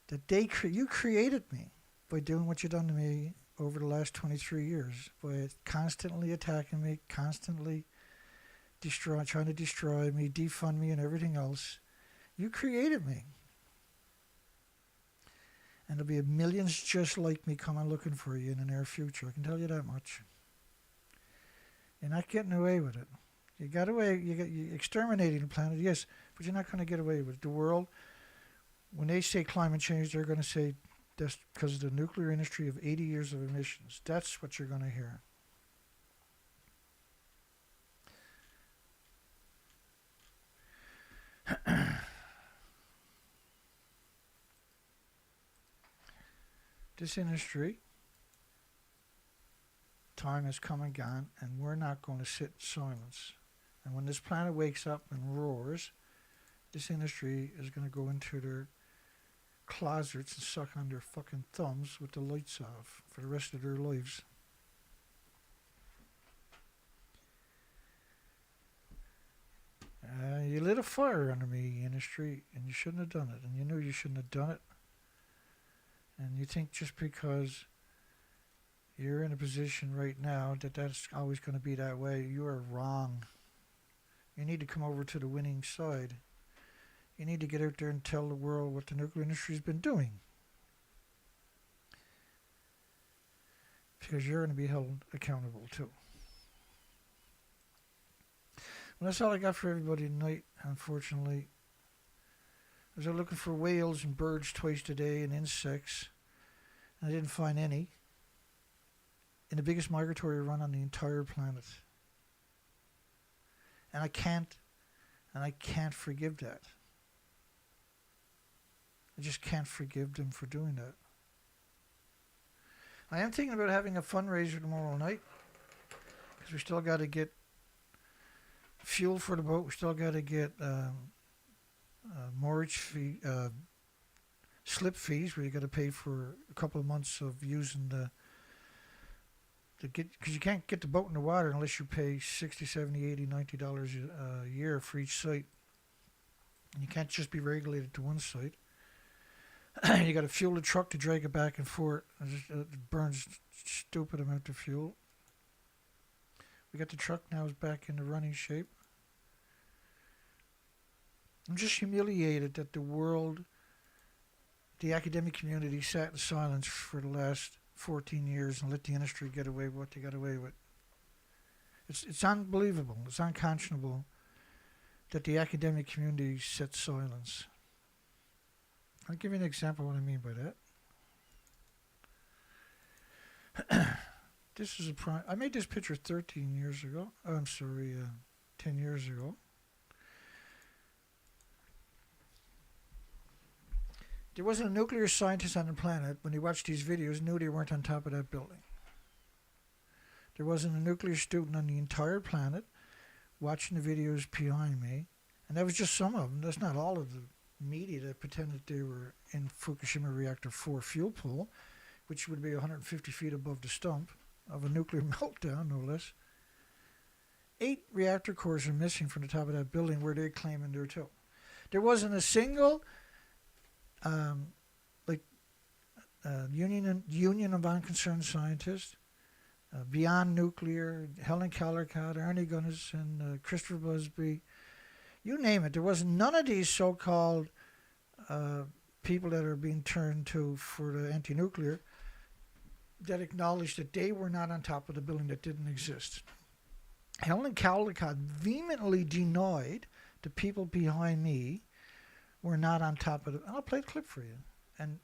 that you created me by doing what you've done to me over the last 23 years. By constantly attacking me, constantly trying to destroy me, defund me, and everything else. You created me. And there'll be millions just like me coming looking for you in the near future. I can tell you that much. You're not getting away with it. You got away. You're exterminating the planet, yes, but you're not going to get away with it. The world, when they say climate change, they're going to say that's because of the nuclear industry of 80 years of emissions. That's what you're going to hear. This industry, time has come and gone, and we're not going to sit in silence. And when this planet wakes up and roars, this industry is going to go into their closets and suck on their fucking thumbs with the lights off for the rest of their lives. You lit a fire under me, industry, and you shouldn't have done it, and you knew you shouldn't have done it. And you think just because you're in a position right now that that's always going to be that way. You are wrong. You need to come over to the winning side. You need to get out there and tell the world what the nuclear industry has been doing. Because you're going to be held accountable too. Well, that's all I got for everybody tonight, unfortunately. I was out looking for whales and birds twice today and insects, and I didn't find any. In the biggest migratory run on the entire planet. And I can't forgive that. I just can't forgive them for doing that. I am thinking about having a fundraiser tomorrow night, because we still got to get fuel for the boat. We still got to get mortgage fee, slip fees, where you got to pay for a couple of months of using because you can't get the boat in the water unless you pay $60, $70, $80, $90 a year for each site. And you can't just be regulated to one site. You got to fuel the truck to drag it back and forth. It burns stupid amount of fuel. We got the truck now is back into running shape. I'm just humiliated that the world, the academic community, sat in silence for the last 14 years and let the industry get away with what they got away with. It's unbelievable. It's unconscionable that the academic community set silence. I'll give you an example of what I mean by that. This is I made this picture 13 years ago. Oh, I'm sorry, 10 years ago. There wasn't a nuclear scientist on the planet, when he watched these videos, knew they weren't on top of that building. There wasn't a nuclear student on the entire planet watching the videos behind me. And that was just some of them. That's not all of the media that pretended they were in Fukushima Reactor 4 fuel pool, which would be 150 feet above the stump of a nuclear meltdown, no less. 8 reactor cores are missing from the top of that building where they're claiming there too. There wasn't a single Union of Unconcerned Scientists, Beyond Nuclear, Helen Callicott, Arnie Gunnison, Christopher Busby, you name it. There was none of these so-called people that are being turned to for the anti-nuclear that acknowledged that they were not on top of the building, that didn't exist. Helen Callicott vehemently denied the people behind me were not on top of it. I'll play the clip for you. And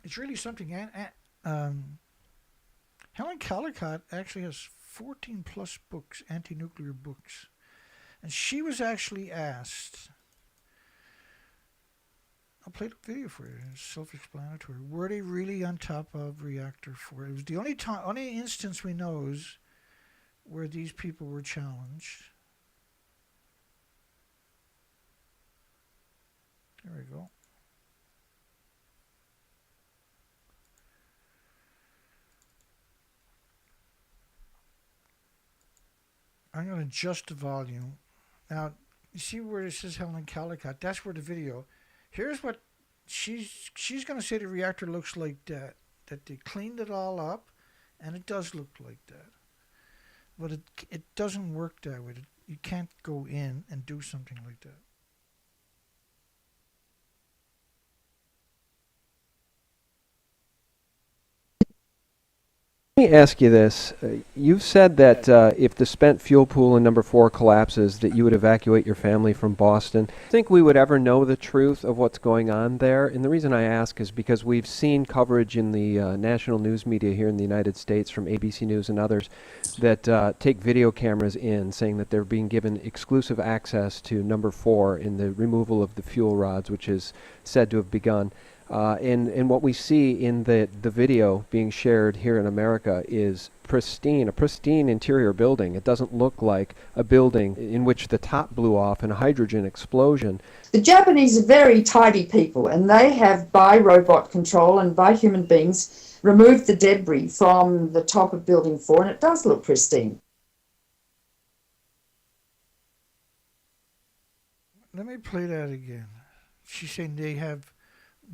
it's really something. Helen Callicott actually has 14 plus books, anti-nuclear books. And she was actually asked, I'll play the video for you, it's self-explanatory. Were they really on top of reactor 4? It was the only instance we know is where these people were challenged. There we go. I'm going to adjust the volume. Now, you see where it says Helen Callicott? That's where the video. Here's what she's going to say the reactor looks like that. That they cleaned it all up, and it does look like that. But it doesn't work that way. You can't go in and do something like that. Let me ask you this. You've said that if the spent fuel pool in number 4 collapses, that you would evacuate your family from Boston. Do you think we would ever know the truth of what's going on there? And the reason I ask is because we've seen coverage in the national news media here in the United States from ABC News and others that take video cameras in, saying that they're being given exclusive access to number 4 in the removal of the fuel rods, which is said to have begun. And what we see in the video being shared here in America is a pristine interior building. It doesn't look like a building in which the top blew off in a hydrogen explosion. The Japanese are very tidy people, and they have, by robot control and by human beings, removed the debris from the top of Building 4, and it does look pristine. Let me play that again. She's saying they have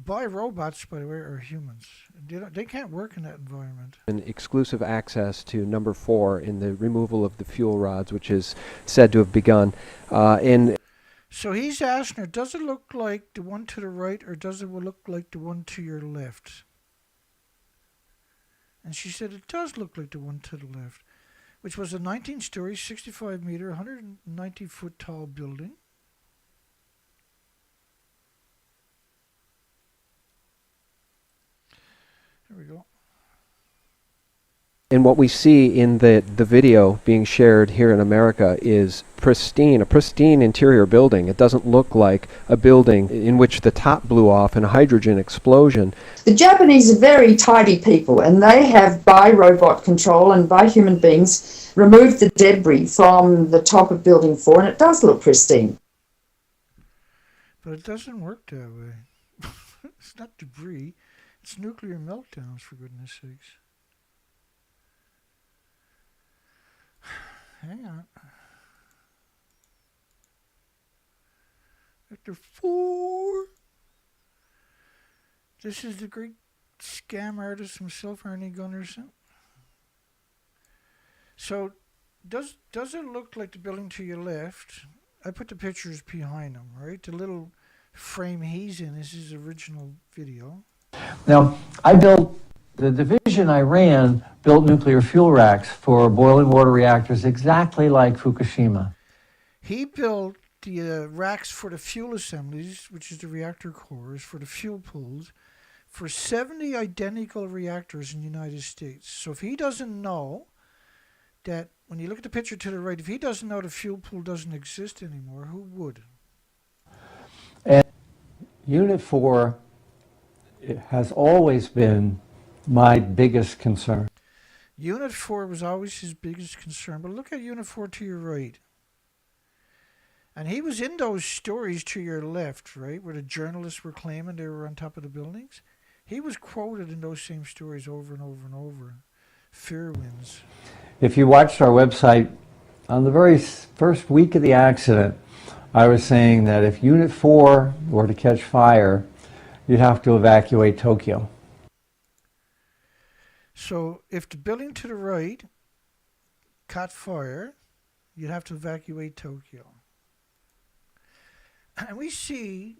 by robots, by the way, are humans. They can't work in that environment. And exclusive access to number 4 in the removal of the fuel rods, which is said to have begun. So he's asking her, does it look like the one to the right or does it look like the one to your left? And she said it does look like the one to the left, which was a 19-story, 65-meter, 190-foot tall building. There we go. And what we see in the video being shared here in America is a pristine interior building. It doesn't look like a building in which the top blew off in a hydrogen explosion. The Japanese are very tidy people, and they have, by robot control and by human beings, removed the debris from the top of Building 4, and it does look pristine. But it doesn't work that way. It's not debris. It's nuclear meltdowns, for goodness sakes. Hang on. After 4. This is the great scam artist himself, Arnie Gunnarsson. So, does it look like the building to your left? I put the pictures behind him, right? The little frame he's in is his original video. Now, the division I ran built nuclear fuel racks for boiling water reactors exactly like Fukushima. He built the racks for the fuel assemblies, which is the reactor cores, for the fuel pools, for 70 identical reactors in the United States. So if he doesn't know that, when you look at the picture to the right, if he doesn't know the fuel pool doesn't exist anymore, who would? And Unit 4 has always been my biggest concern. Unit 4 was always his biggest concern, but look at Unit 4 to your right. And he was in those stories to your left, right, where the journalists were claiming they were on top of the buildings. He was quoted in those same stories over and over and over. Fear wins. If you watched our website, on the very first week of the accident, I was saying that if Unit 4 were to catch fire, you'd have to evacuate Tokyo. So if the building to the right caught fire, you'd have to evacuate Tokyo. And we see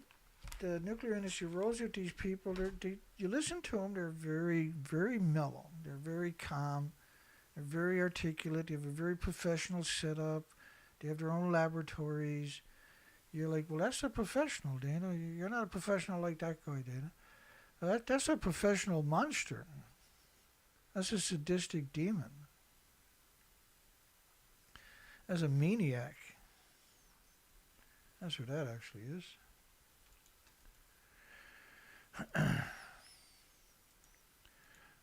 the nuclear industry rolls out these people. You listen to them, they're very, very mellow. They're very calm. They're very articulate. They have a very professional setup. They have their own laboratories. You're like, well, that's a professional, Dana. You're not a professional like that guy, Dana. That's a professional monster. That's a sadistic demon. That's a maniac. That's what that actually is.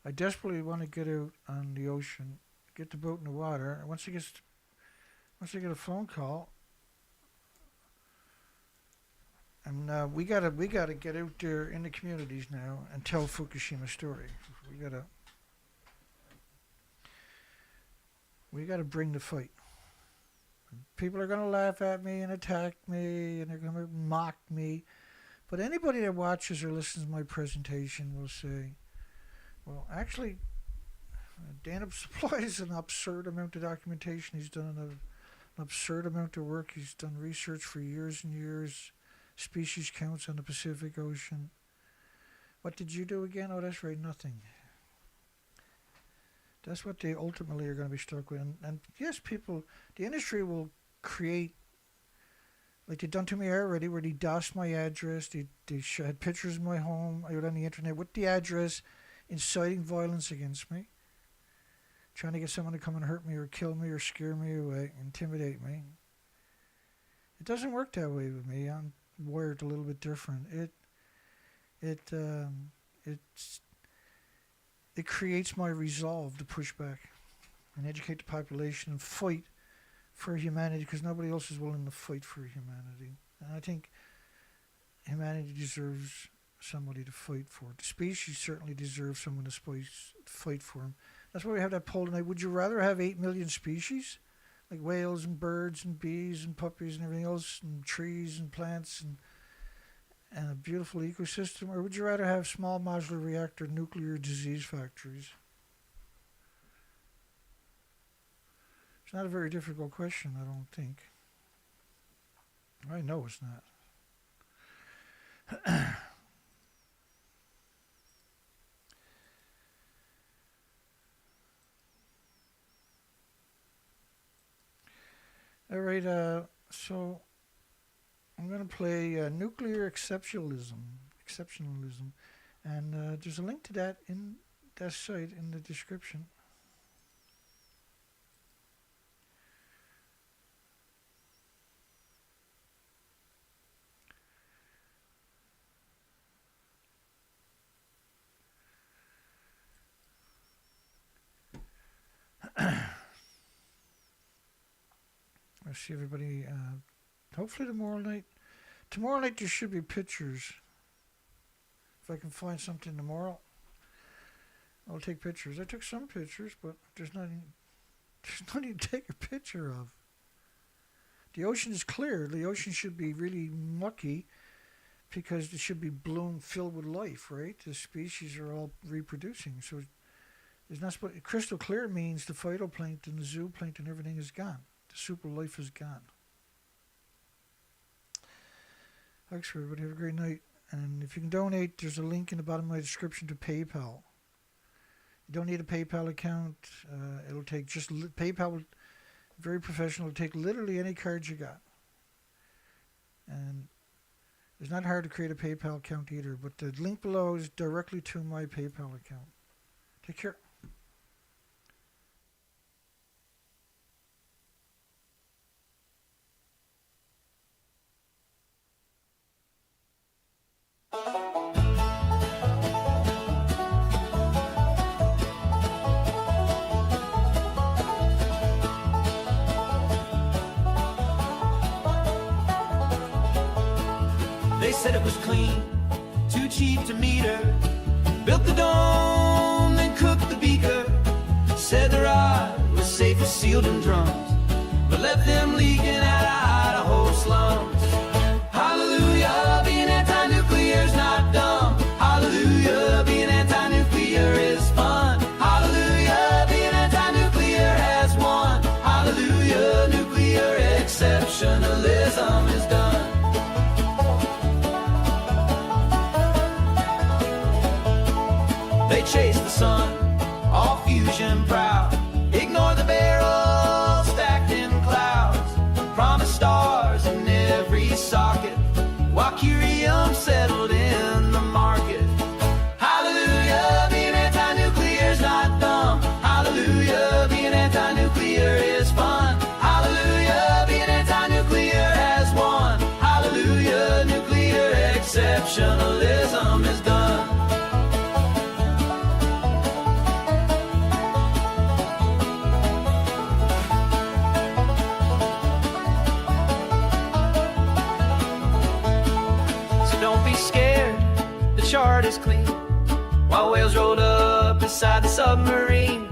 I desperately want to get out on the ocean, get the boat in the water. And once I get a phone call, and we gotta get out there in the communities now and tell Fukushima story. We gotta bring the fight. People are gonna laugh at me and attack me, and they're gonna mock me. But anybody that watches or listens to my presentation will say, well, actually, Dana supplies an absurd amount of documentation. He's done an absurd amount of work. He's done research for years and years. Species counts on the Pacific Ocean. What did you do again? Oh, that's right, nothing. That's what they ultimately are going to be stuck with. And yes, people, the industry will create, like they've done to me already, where they DOSed my address. They had pictures of my home out on the internet with the address, inciting violence against me, trying to get someone to come and hurt me or kill me or scare me away, intimidate me. It doesn't work that way with me. I'm wired a little bit different. It creates my resolve to push back and educate the population and fight for humanity, because nobody else is willing to fight for humanity. And I think humanity deserves somebody to fight for. The species certainly deserves someone to fight for them. That's why we have that poll tonight. Would you rather have 8 million species, like whales and birds and bees and puppies and everything else, and trees and plants and a beautiful ecosystem, or would you rather have small modular reactor nuclear disease factories? It's not a very difficult question, I don't think. I know it's not. All right, so I'm going to play nuclear exceptionalism, and there's a link to that in that site in the description. I see everybody. Hopefully tomorrow night there should be pictures. If I can find something tomorrow, I'll take pictures. I took some pictures, but there's nothing to take a picture of. The ocean is clear. The ocean should be really mucky because it should be filled with life, right? The species are all reproducing, so it's not supposed. Crystal clear means the phytoplankton, the zooplankton, everything is gone. The super life is gone. Thanks for everybody. Have a great night. And if you can donate, there's a link in the bottom of my description to PayPal. You don't need a PayPal account. It'll take just PayPal. Very professional. It'll take literally any card you got. And it's not hard to create a PayPal account either. But the link below is directly to my PayPal account. Take care. They said it was clean, too cheap to meter. Built the dome, then cooked the beaker. Said the rod was safe as sealed in drums, but left them leaking out of Idaho slums. Hallelujah, being anti-nuclear's not dumb. Hallelujah, being anti-nuclear is fun. Hallelujah, being anti-nuclear has won. Hallelujah, nuclear exceptionalism is done. They chase the sun, all fusion proud. Ignore the barrels stacked in clouds. Promise stars in every socket, while curium settled in the market. Hallelujah, being anti-nuclear's not dumb. Hallelujah, being anti-nuclear is fun. Hallelujah, being anti-nuclear has won. Hallelujah, nuclear exceptionalism is done. Chart is clean, while whales rolled up beside the submarine.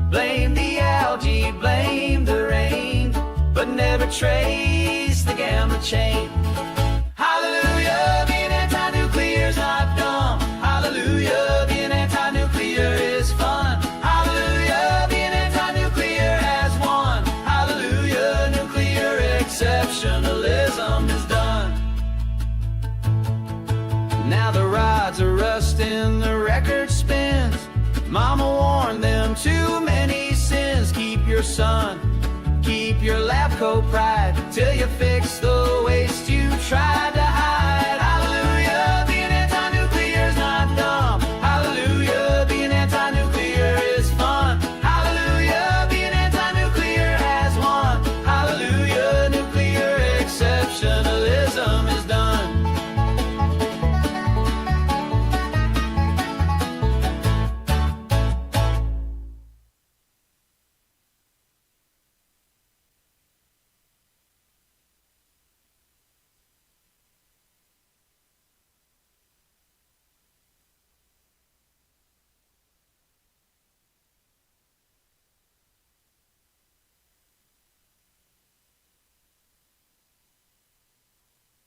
Blame the algae, blame the rain, but never trace the gamma chain. Hallelujah, being anti-nuclear's not dumb. Hallelujah, being anti-nuclear is fun. Hallelujah, being anti-nuclear has won. Hallelujah, nuclear exceptionalism is done. Now the rods are rusting, the record spins. Mama warned them, too many sins. Keep your sun, keep your lab coat pride, till you fix the waste you tried to hide.